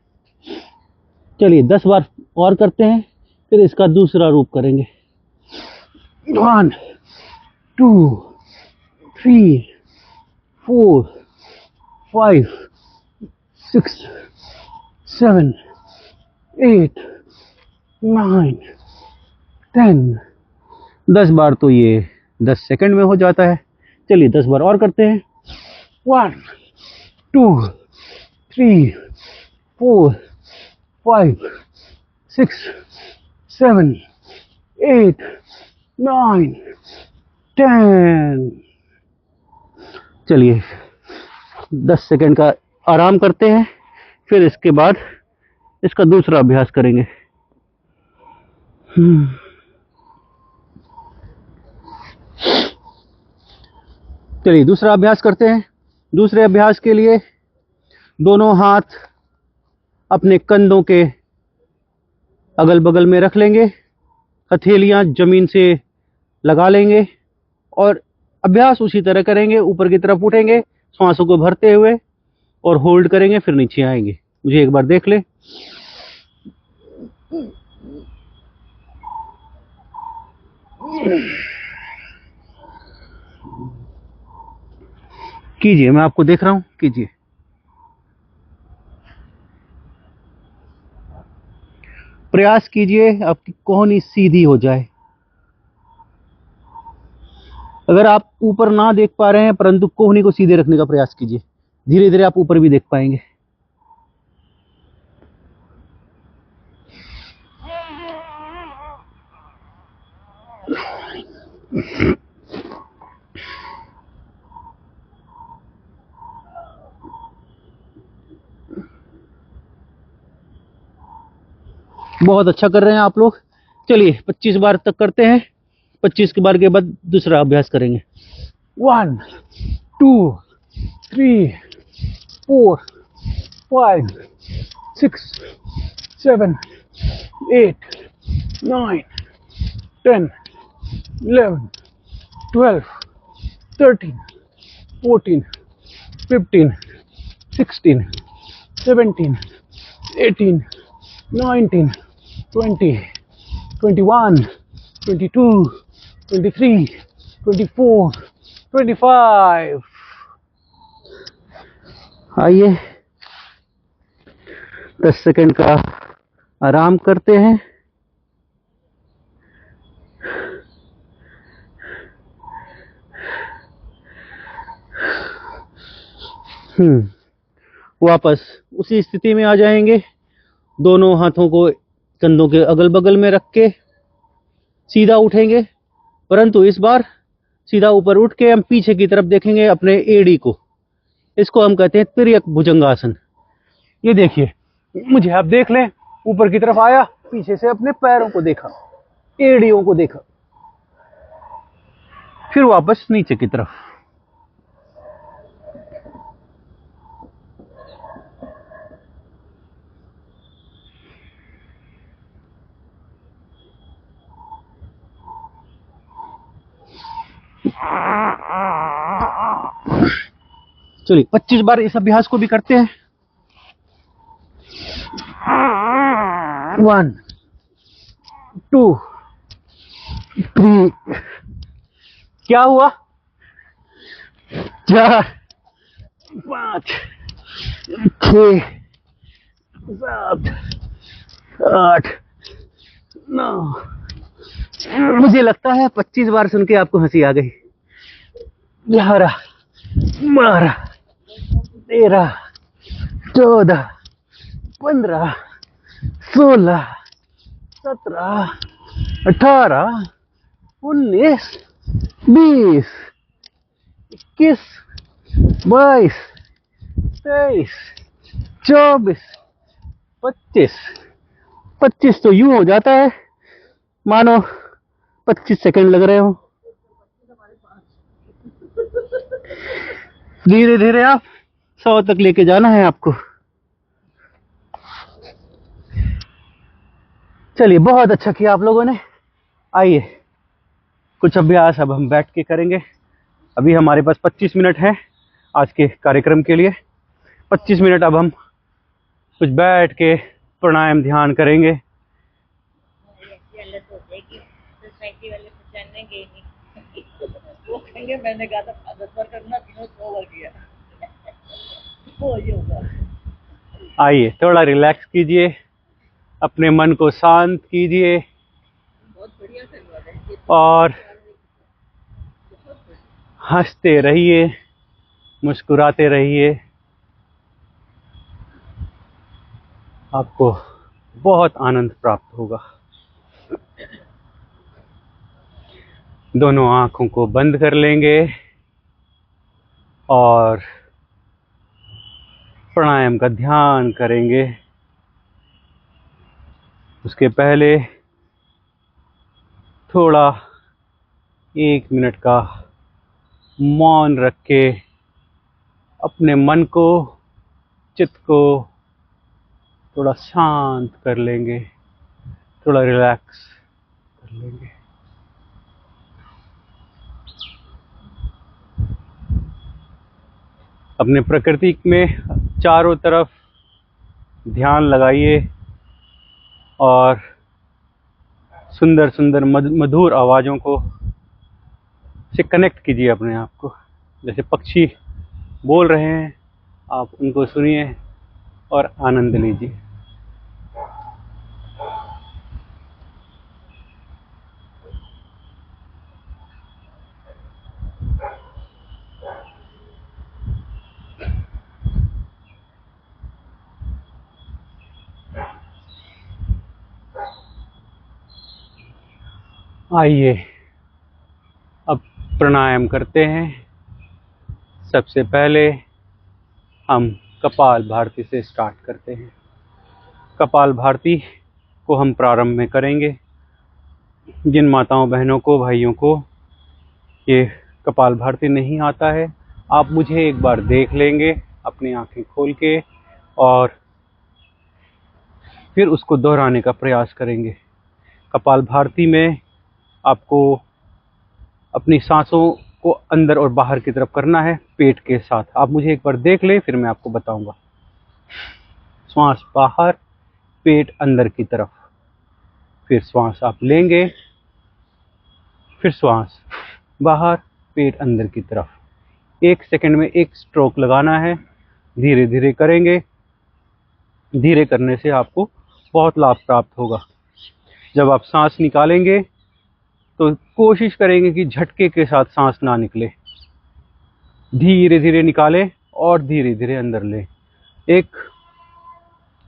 चलिए 10 बार और करते हैं, फिर इसका दूसरा रूप करेंगे। 1, 2, 3, 4, 5, 6, 7, 8, 9, 10, 10 बार तो ये 10 सेकंड में हो जाता है। चलिए 10 बार और करते हैं। 1 2 3 4 5 6 7 8 9 10। चलिए 10 सेकंड का आराम करते हैं, फिर इसके बाद इसका दूसरा अभ्यास करेंगे। चलिए दूसरा अभ्यास करते हैं। दूसरे अभ्यास के लिए दोनों हाथ अपने कंधों के अगल बगल में रख लेंगे, हथेलियां जमीन से लगा लेंगे और अभ्यास उसी तरह करेंगे। ऊपर की तरफ उठेंगे सांसों को भरते हुए और होल्ड करेंगे, फिर नीचे आएंगे। मुझे एक बार देख ले। कीजिए, मैं आपको देख रहा हूं, कीजिए। प्रयास कीजिए आपकी कोहनी सीधी हो जाए। अगर आप ऊपर ना देख पा रहे हैं परंतु कोहनी को सीधे रखने का प्रयास कीजिए, धीरे धीरे आप ऊपर भी देख पाएंगे। बहुत अच्छा कर रहे हैं आप लोग। चलिए 25 बार तक करते हैं। 25 के बार के बाद दूसरा अभ्यास करेंगे। 1 2 3 4 5 6 7 8 9 10 11 12 13 14 15 16 17 18 19 20 21 22 23 24 25। आइए 10 सेकंड का आराम करते हैं। वापस उसी स्थिति में आ जाएंगे। दोनों हाथों को कंधों के अगल बगल में रख के सीधा उठेंगे, परंतु इस बार सीधा ऊपर उठ के हम पीछे की तरफ देखेंगे अपने एड़ी को। इसको हम कहते हैं तिर्यक भुजंगासन। ये देखिए, मुझे आप देख लें, ऊपर की तरफ आया, पीछे से अपने पैरों को देखा, एड़ियों को देखा, फिर वापस नीचे की तरफ। चलिए 25 बार इस अभ्यास को भी करते हैं। 1 2 3। क्या हुआ? 4 5 6 7 8 9। मुझे लगता है 25 बार सुन के आपको हंसी आ गई। 11 12 13 14 15 16 17 18 19 20 21 22 23 24 25। 25 तो यूं हो जाता है मानो 25 सेकंड लग रहे हो। धीरे धीरे आप 100 तक लेके जाना है आपको। चलिए बहुत अच्छा किया आप लोगों ने। आइए कुछ अभ्यास अब हम बैठ के करेंगे। अभी हमारे पास 25 मिनट है आज के कार्यक्रम के लिए। 25 मिनट अब हम कुछ बैठ के प्राणायाम ध्यान करेंगे। मैंने कहा था 10 बार करना, 100 बार किया। आइए थोड़ा रिलैक्स कीजिए, अपने मन को शांत कीजिए। बहुत बढ़िया से हुआ है। और हंसते रहिए, मुस्कुराते रहिए। आपको बहुत आनंद प्राप्त होगा। दोनों आंखों को बंद कर लेंगे और प्राणायाम का ध्यान करेंगे। उसके पहले थोड़ा 1 मिनट का मौन रख के अपने मन को, चित्त को थोड़ा शांत कर लेंगे, थोड़ा रिलैक्स कर लेंगे। अपने प्रकृति में चारों तरफ ध्यान लगाइए और सुंदर सुंदर मधुर आवाज़ों को से कनेक्ट कीजिए अपने आप को। जैसे पक्षी बोल रहे हैं, आप उनको सुनिए और आनंद लीजिए। आइए अब प्राणायाम करते हैं। सबसे पहले हम कपाल भारती से स्टार्ट करते हैं। कपाल भारती को हम प्रारंभ में करेंगे। जिन माताओं बहनों को, भाइयों को ये कपाल भारती नहीं आता है, आप मुझे एक बार देख लेंगे अपनी आंखें खोल के और फिर उसको दोहराने का प्रयास करेंगे। कपाल भारती में आपको अपनी सांसों को अंदर और बाहर की तरफ करना है पेट के साथ। आप मुझे एक बार देख लें, फिर मैं आपको बताऊंगा। श्वास बाहर, पेट अंदर की तरफ, फिर श्वास आप लेंगे, फिर श्वास बाहर, पेट अंदर की तरफ। 1 सेकंड में 1 स्ट्रोक लगाना है। धीरे धीरे करेंगे। धीरे करने से आपको बहुत लाभ प्राप्त होगा। जब आप सांस निकालेंगे तो कोशिश करेंगे कि झटके के साथ सांस ना निकले। धीरे धीरे निकालें और धीरे धीरे अंदर लें। एक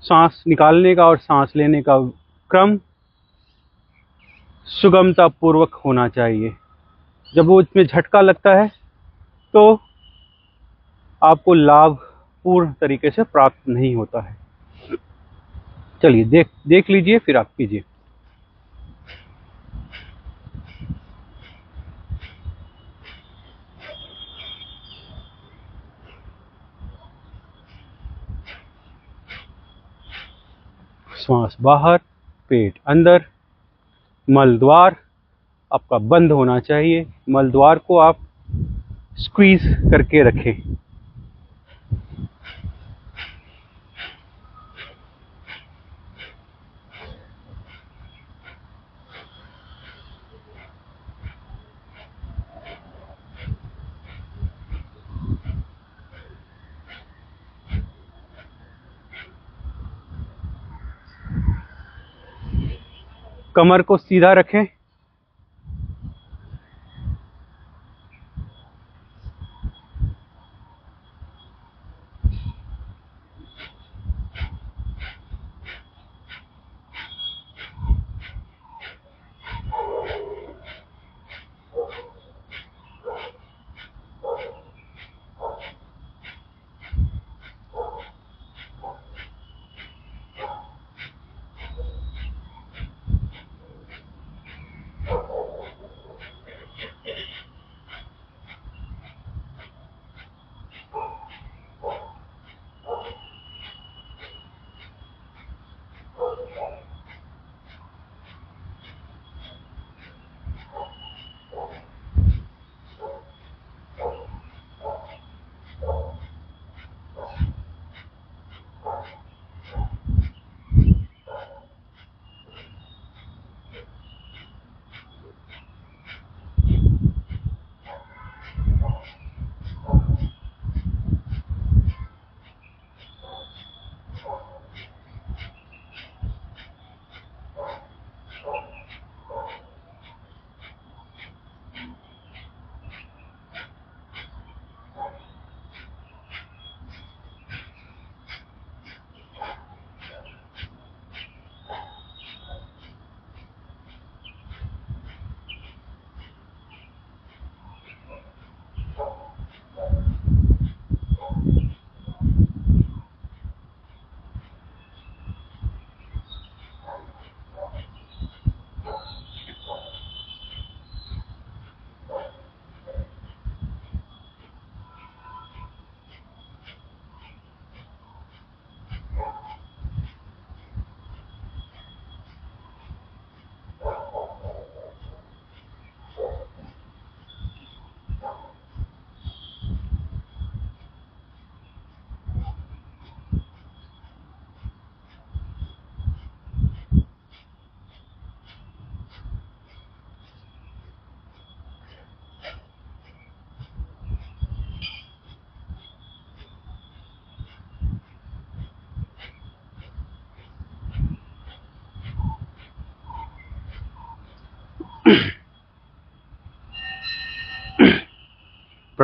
सांस निकालने का और सांस लेने का क्रम सुगमता पूर्वक होना चाहिए। जब वो इसमें झटका लगता है तो आपको लाभ पूर्ण तरीके से प्राप्त नहीं होता है। चलिए देख लीजिए, फिर आप कीजिए। श्वास बाहर, पेट अंदर। मल द्वार आपका बंद होना चाहिए। मल द्वार को आप स्क्वीज करके रखें। कमर को सीधा रखें।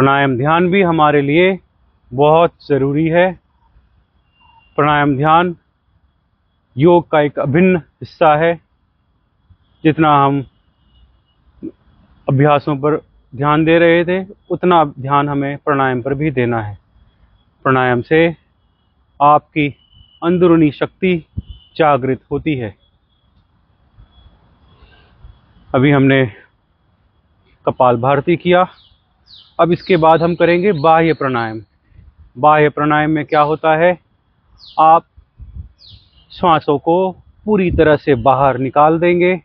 प्राणायाम ध्यान भी हमारे लिए बहुत ज़रूरी है। प्राणायाम ध्यान योग का एक अभिन्न हिस्सा है। जितना हम अभ्यासों पर ध्यान दे रहे थे, उतना ध्यान हमें प्राणायाम पर भी देना है। प्राणायाम से आपकी अंदरूनी शक्ति जागृत होती है। अभी हमने कपालभाति किया, अब इसके बाद हम करेंगे बाह्य प्राणायाम। बाह्य प्राणायाम में क्या होता है, आप श्वासों को पूरी तरह से बाहर निकाल देंगे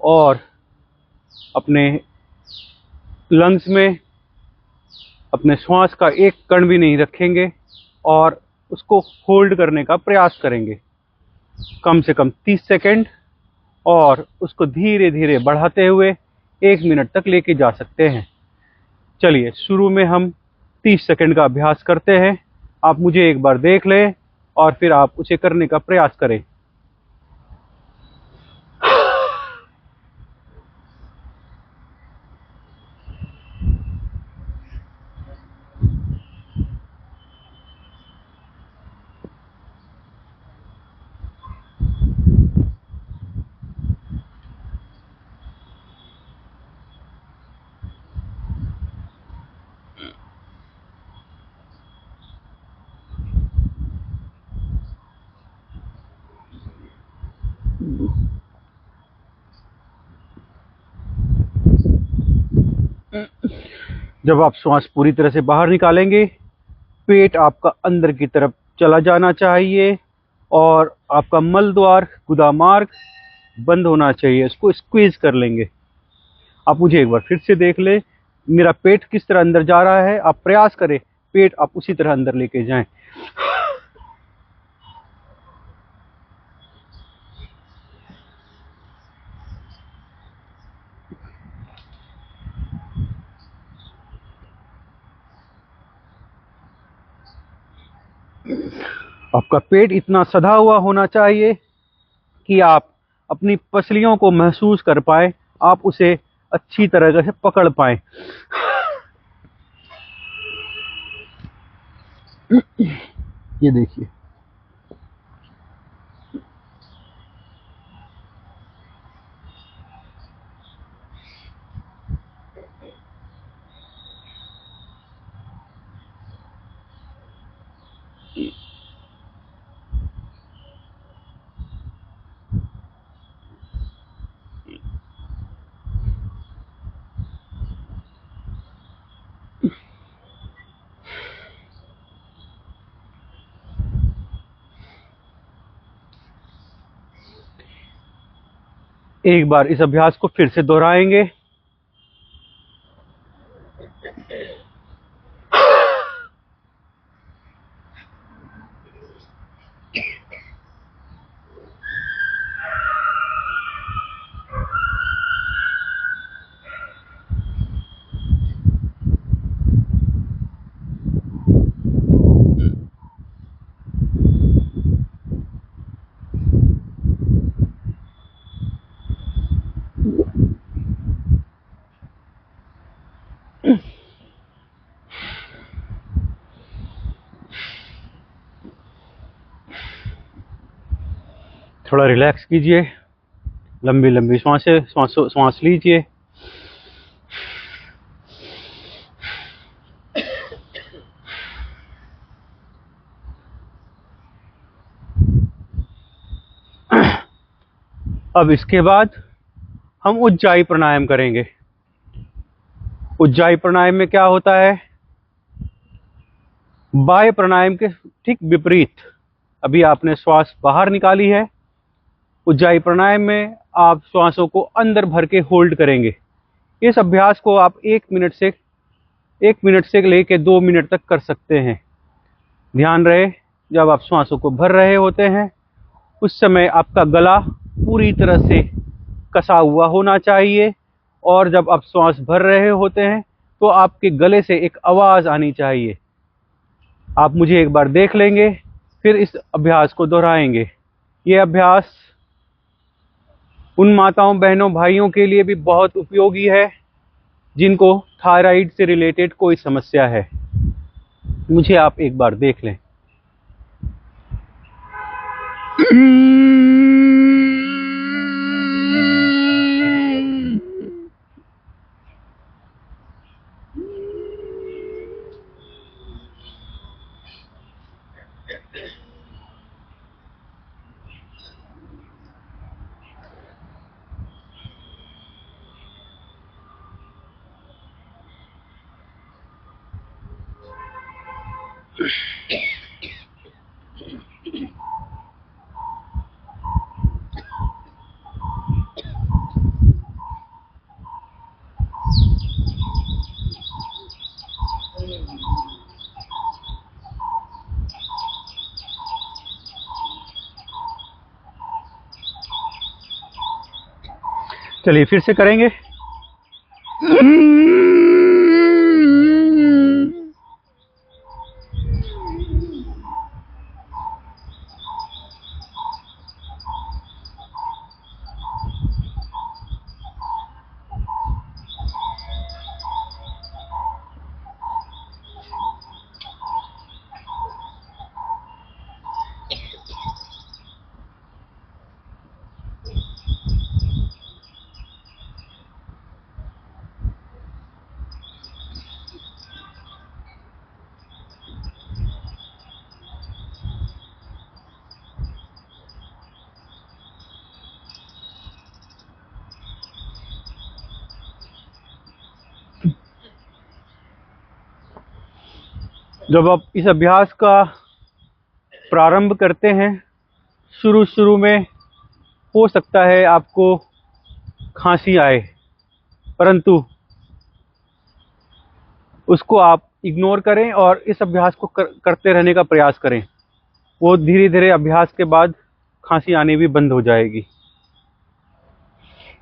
और अपने लंग्स में अपने श्वास का एक कण भी नहीं रखेंगे और उसको होल्ड करने का प्रयास करेंगे कम से कम 30 सेकंड, और उसको धीरे धीरे बढ़ाते हुए 1 मिनट तक लेके जा सकते हैं। चलिए शुरू में हम 30 सेकंड का अभ्यास करते हैं। आप मुझे एक बार देख लें और फिर आप उसे करने का प्रयास करें। जब आप श्वास पूरी तरह से बाहर निकालेंगे, पेट आपका अंदर की तरफ चला जाना चाहिए और आपका मल द्वार गुदा मार्ग बंद होना चाहिए। इसको स्क्वीज कर लेंगे। आप मुझे एक बार फिर से देख लें, मेरा पेट किस तरह अंदर जा रहा है। आप प्रयास करें पेट आप उसी तरह अंदर लेके जाएं। आपका पेट इतना सधा हुआ होना चाहिए कि आप अपनी पसलियों को महसूस कर पाए, आप उसे अच्छी तरह से पकड़ पाए। ये देखिए, एक बार इस अभ्यास को फिर से दोहराएंगे। थोड़ा रिलैक्स कीजिए, लंबी लंबी सांस लीजिए। अब इसके बाद हम उज्जाई प्राणायाम करेंगे। उज्जाई प्राणायाम में क्या होता है, बाह्य प्राणायाम के ठीक विपरीत। अभी आपने श्वास बाहर निकाली है, उज्जाई प्राणायाम में आप श्वासों को अंदर भर के होल्ड करेंगे। इस अभ्यास को आप 1 मिनट से लेकर 2 मिनट तक कर सकते हैं। ध्यान रहे, जब आप श्वासों को भर रहे होते हैं उस समय आपका गला पूरी तरह से कसा हुआ होना चाहिए, और जब आप श्वास भर रहे होते हैं तो आपके गले से एक आवाज़ आनी चाहिए। आप मुझे एक बार देख लेंगे, फिर इस अभ्यास को दोहराएंगे। ये अभ्यास उन माताओं, बहनों, भाइयों के लिए भी बहुत उपयोगी है जिनको थायराइड से रिलेटेड कोई समस्या है, मुझे आप एक बार देख लें। चलिए फिर से करेंगे। जब आप इस अभ्यास का प्रारंभ करते हैं, शुरू में हो सकता है आपको खांसी आए, परंतु उसको आप इग्नोर करें और इस अभ्यास को करते रहने का प्रयास करें। वो धीरे धीरे अभ्यास के बाद खांसी आने भी बंद हो जाएगी।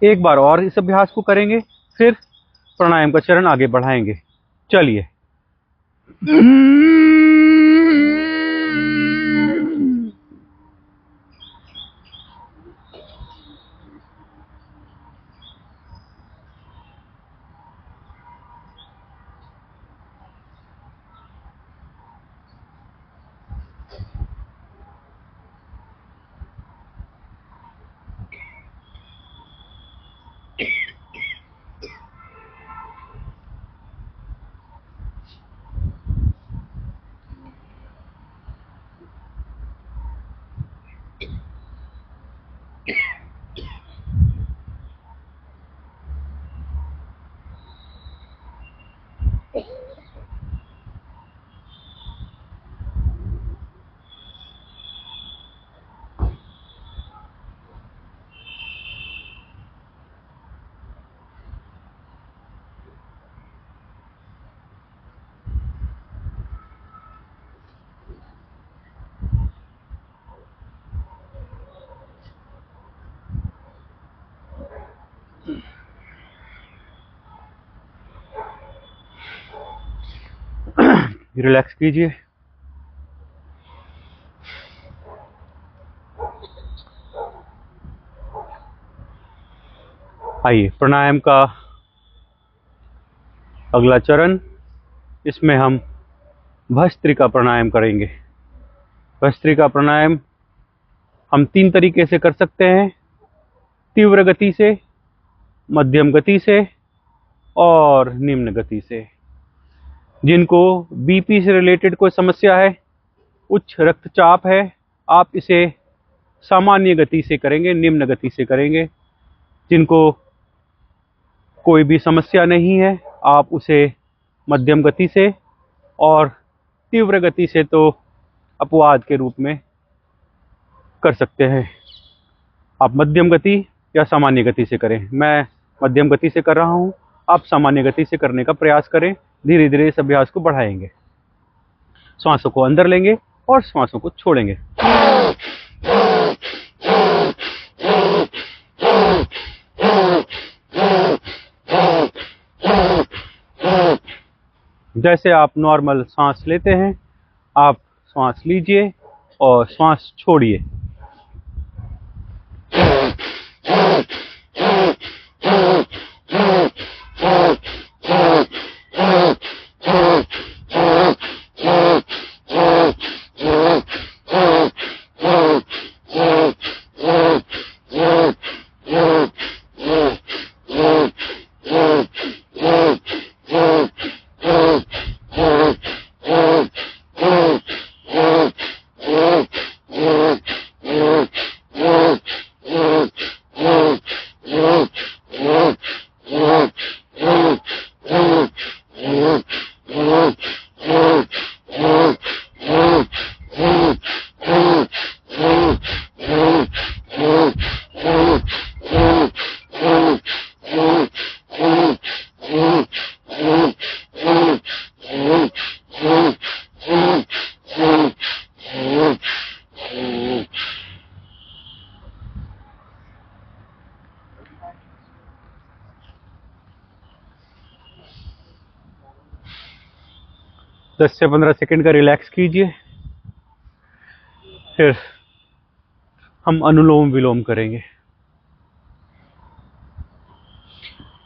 एक बार और इस अभ्यास को करेंगे, फिर प्राणायाम का चरण आगे बढ़ाएंगे। चलिए। रिलैक्स कीजिए। आइए, प्राणायाम का अगला चरण, इसमें हम भस्त्रिका प्राणायाम करेंगे। भस्त्रिका प्राणायाम हम 3 तरीके से कर सकते हैं, तीव्र गति से, मध्यम गति से और निम्न गति से। जिनको बीपी से रिलेटेड कोई समस्या है, उच्च रक्तचाप है, आप इसे सामान्य गति से करेंगे, निम्न गति से करेंगे। जिनको कोई भी समस्या नहीं है, आप उसे मध्यम गति से, और तीव्र गति से तो अपवाद के रूप में कर सकते हैं। आप मध्यम गति या सामान्य गति से करें। मैं मध्यम गति से कर रहा हूं, आप सामान्य गति से करने का प्रयास करें। धीरे धीरे इस अभ्यास को बढ़ाएंगे। श्वासों को अंदर लेंगे और श्वासों को छोड़ेंगे। जैसे आप नॉर्मल सांस लेते हैं, आप सांस लीजिए और सांस छोड़िए। 10 से 15 सेकंड का रिलैक्स कीजिए, फिर हम अनुलोम विलोम करेंगे।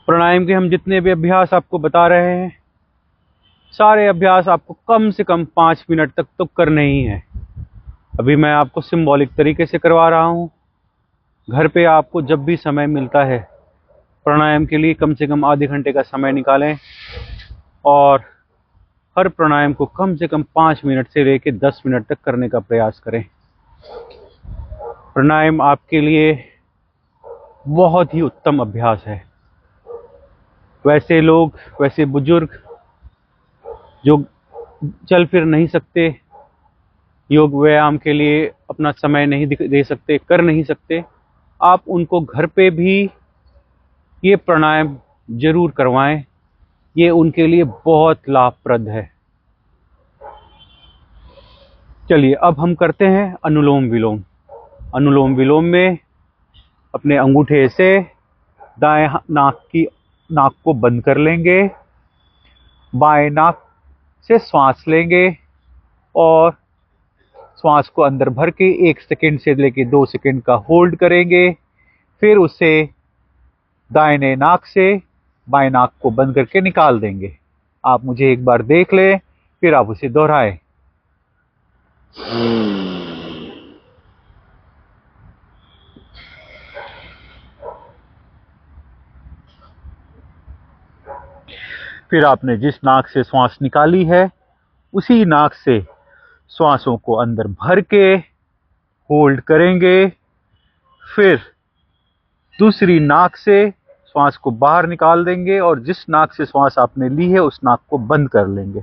प्राणायाम के हम जितने भी अभ्यास आपको बता रहे हैं, सारे अभ्यास आपको कम से कम 5 मिनट तक तो करने ही है। अभी मैं आपको सिंबॉलिक तरीके से करवा रहा हूँ। घर पे आपको जब भी समय मिलता है प्राणायाम के लिए कम से कम आधे घंटे का समय निकालें और हर प्राणायाम को कम से कम 5 मिनट से लेकर 10 मिनट तक करने का प्रयास करें। प्राणायाम आपके लिए बहुत ही उत्तम अभ्यास है। वैसे लोग, वैसे बुजुर्ग जो चल फिर नहीं सकते, योग व्यायाम के लिए अपना समय नहीं दे सकते, कर नहीं सकते, आप उनको घर पे भी ये प्राणायाम जरूर करवाएं। ये उनके लिए बहुत लाभप्रद है। चलिए अब हम करते हैं अनुलोम विलोम। अनुलोम विलोम में अपने अंगूठे से दाएं नाक को बंद कर लेंगे, बाएं नाक से श्वास लेंगे और श्वास को अंदर भर के 1 सेकंड से लेके 2 सेकंड का होल्ड करेंगे। फिर उसे दाहिने नाक से बाएं नाक को बंद करके निकाल देंगे। आप मुझे एक बार देख लें, फिर आप उसे दोहराएं। फिर आपने जिस नाक से श्वास निकाली है उसी नाक से श्वासों को अंदर भर के होल्ड करेंगे। फिर दूसरी नाक से श्वास को बाहर निकाल देंगे और जिस नाक से श्वास आपने ली है उस नाक को बंद कर लेंगे।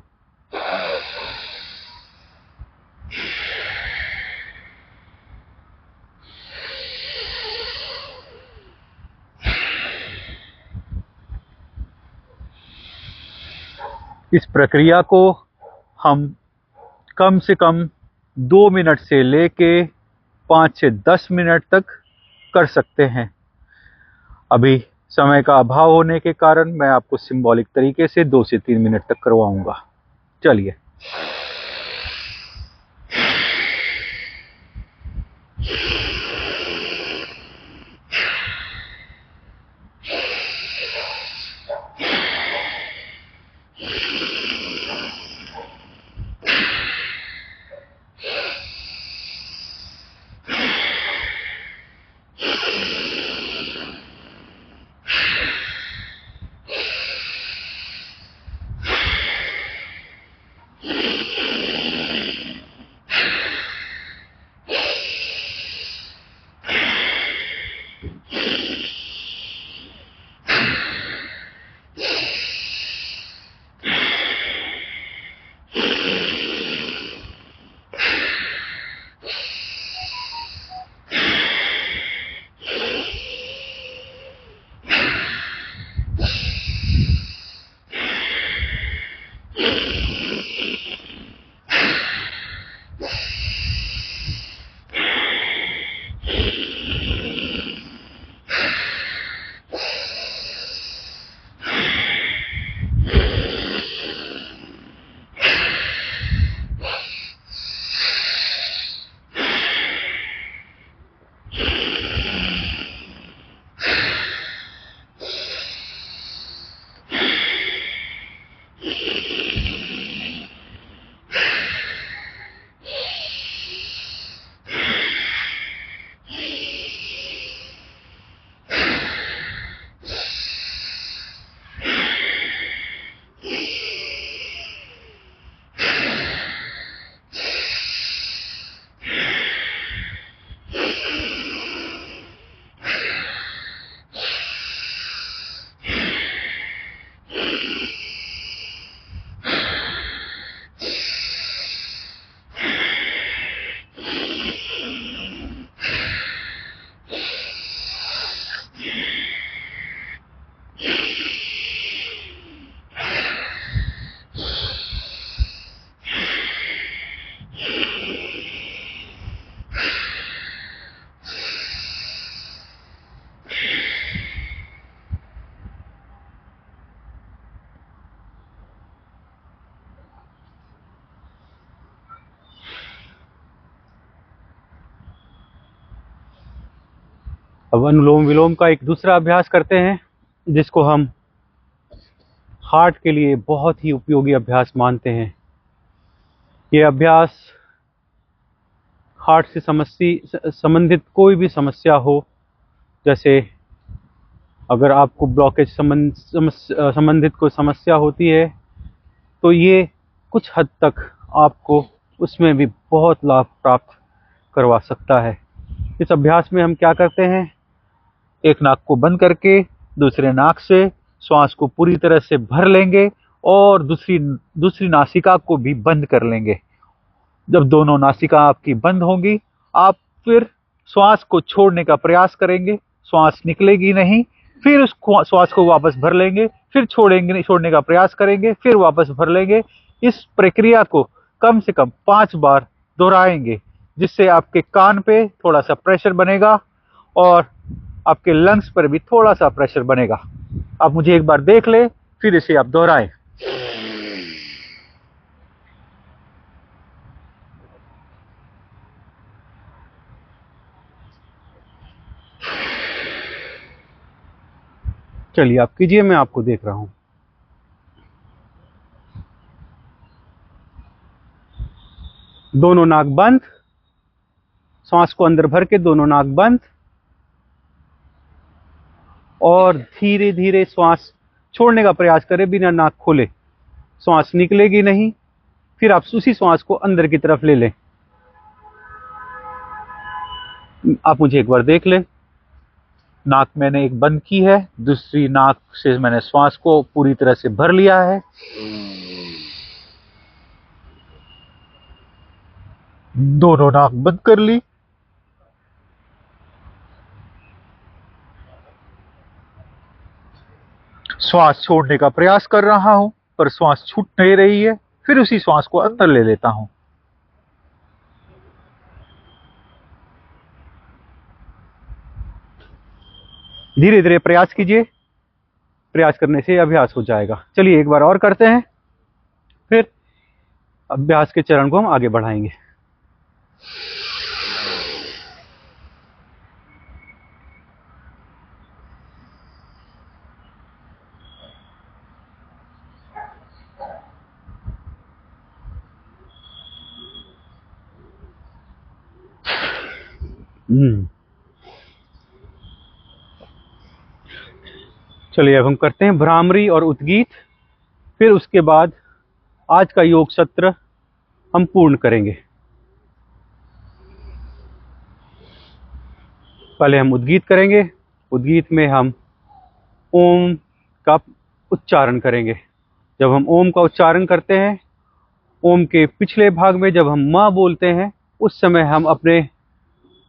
इस प्रक्रिया को हम कम से कम 2 मिनट से लेके 5 से 10 मिनट तक कर सकते हैं। अभी समय का अभाव होने के कारण मैं आपको सिंबॉलिक तरीके से 2 से 3 मिनट तक करवाऊंगा। चलिए। अब अनुलोम विलोम का एक दूसरा अभ्यास करते हैं, जिसको हम हार्ट के लिए बहुत ही उपयोगी अभ्यास मानते हैं। ये अभ्यास हार्ट से संबंधित कोई भी समस्या हो, जैसे अगर आपको ब्लॉकेज संबंधित कोई समस्या होती है, तो ये कुछ हद तक आपको उसमें भी बहुत लाभ प्राप्त करवा सकता है। इस अभ्यास में हम क्या करते हैं, एक नाक को बंद करके दूसरे नाक से श्वास को पूरी तरह से भर लेंगे और दूसरी नासिका को भी बंद कर लेंगे। जब दोनों नासिका आपकी बंद होंगी, आप फिर श्वास को छोड़ने का प्रयास करेंगे, श्वास निकलेगी नहीं, फिर उस श्वास को वापस भर लेंगे, फिर छोड़ने का प्रयास करेंगे, फिर वापस भर लेंगे। इस प्रक्रिया को कम से कम 5 बार दोहराएंगे, जिससे आपके कान पे थोड़ा सा प्रेशर बनेगा और आपके लंग्स पर भी थोड़ा सा प्रेशर बनेगा। आप मुझे एक बार देख ले, फिर इसे आप दोहराएं। चलिए आप कीजिए, मैं आपको देख रहा हूं। दोनों नाक बंद, सांस को अंदर भर के दोनों नाक बंद और धीरे धीरे श्वास छोड़ने का प्रयास करें बिना नाक खोले। श्वास निकलेगी नहीं, फिर आप उसी श्वास को अंदर की तरफ ले लें। आप मुझे एक बार देख लें। नाक मैंने एक बंद की है, दूसरी नाक से मैंने श्वास को पूरी तरह से भर लिया है। दोनों नाक बंद कर ली। श्वास छोड़ने का प्रयास कर रहा हूं, पर श्वास छूट नहीं रही है। फिर उसी श्वास को अंदर ले लेता हूं। धीरे धीरे प्रयास कीजिए, प्रयास करने से अभ्यास हो जाएगा। चलिए एक बार और करते हैं, फिर अभ्यास के चरण को हम आगे बढ़ाएंगे। चलिए अब हम करते हैं भ्रामरी और उद्गीत। फिर उसके बाद आज का योग सत्र हम पूर्ण करेंगे। पहले हम उद्गीत करेंगे। उद्गीत में हम ओम का उच्चारण करेंगे। जब हम ओम का उच्चारण करते हैं, ओम के पिछले भाग में जब हम माँ बोलते हैं, उस समय हम अपने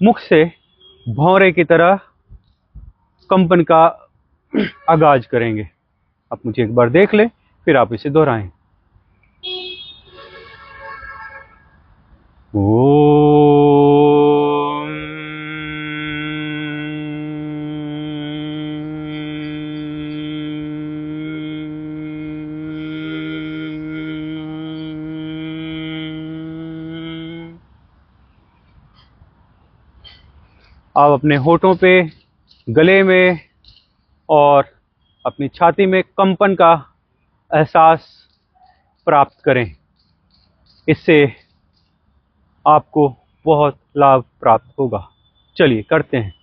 मुख से भौरे की तरह कंपन का आगाज करेंगे। आप मुझे एक बार देख लें, फिर आप इसे दोहराएं। ओम। आप अपने होठों पे, गले में और अपनी छाती में कंपन का एहसास प्राप्त करें। इससे आपको बहुत लाभ प्राप्त होगा। चलिए करते हैं।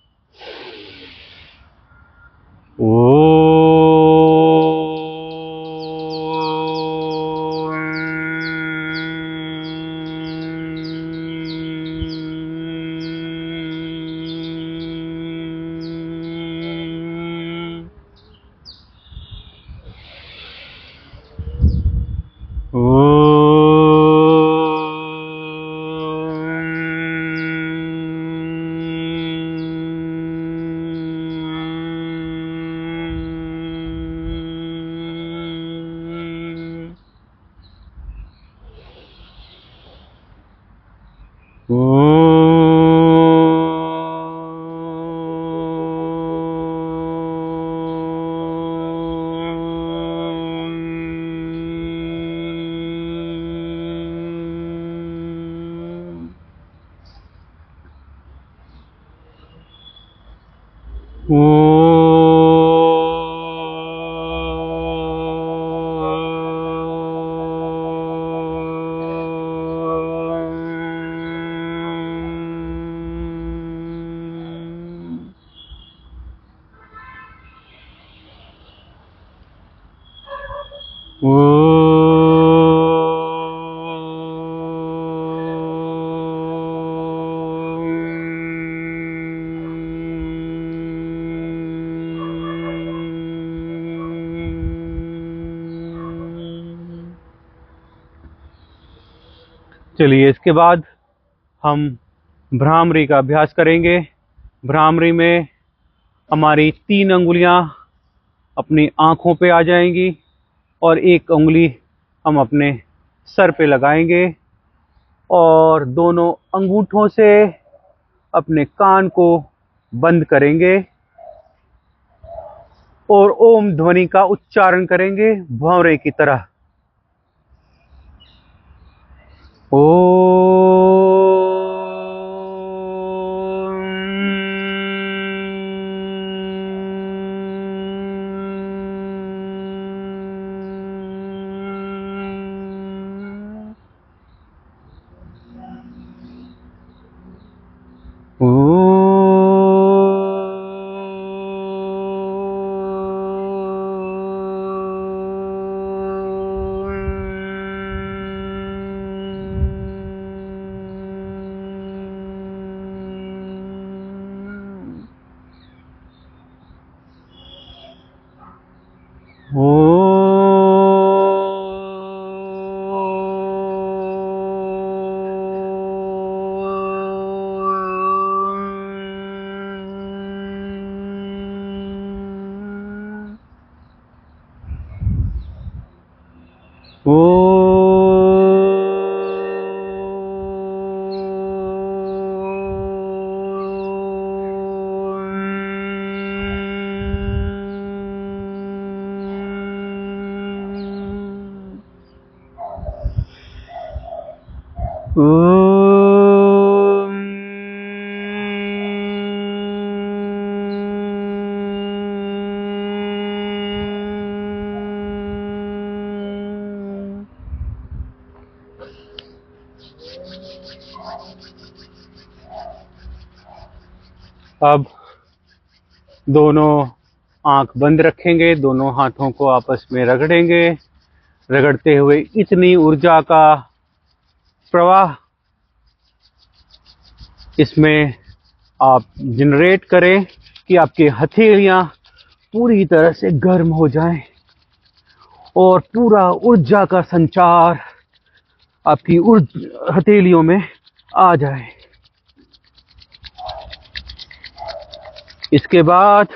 चलिए, इसके बाद हम भ्रामरी का अभ्यास करेंगे। भ्रामरी में हमारी 3 अंगुलियां अपनी आँखों पे आ जाएंगी और एक उंगली हम अपने सर पे लगाएंगे और दोनों अंगूठों से अपने कान को बंद करेंगे और ओम ध्वनि का उच्चारण करेंगे भंवरे की तरह। ओ अब दोनों आंख बंद रखेंगे, दोनों हाथों को आपस में रगड़ेंगे। रगड़ते हुए इतनी ऊर्जा का प्रवाह इसमें आप जनरेट करें कि आपकी हथेलियां पूरी तरह से गर्म हो जाएं और पूरा ऊर्जा का संचार आपकी हथेलियों में आ जाए। इसके बाद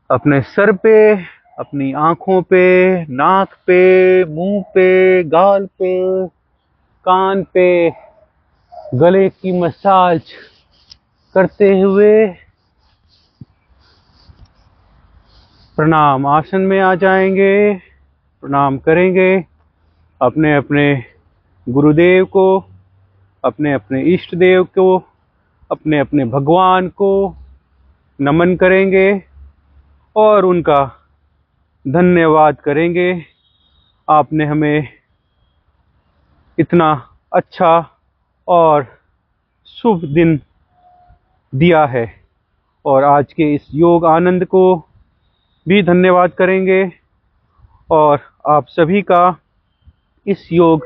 अपने सर पे, अपनी आंखों पे, नाक पे, मुंह पे, गाल पे, कान पे, गले की मसाज करते हुए प्रणाम आसन में आ जाएंगे। प्रणाम करेंगे अपने अपने गुरुदेव को, अपने अपने इष्ट देव को, अपने अपने भगवान को नमन करेंगे और उनका धन्यवाद करेंगे। आपने हमें इतना अच्छा और शुभ दिन दिया है और आज के इस योग आनंद को भी धन्यवाद करेंगे और आप सभी का इस योग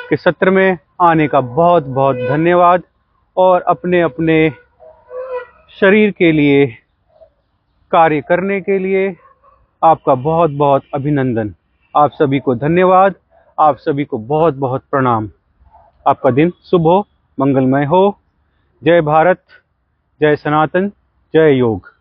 के सत्र में आने का बहुत बहुत धन्यवाद और अपने अपने शरीर के लिए कार्य करने के लिए आपका बहुत बहुत अभिनंदन। आप सभी को धन्यवाद, आप सभी को बहुत बहुत प्रणाम। आपका दिन शुभ हो, मंगलमय हो। जय भारत, जय सनातन, जय योग।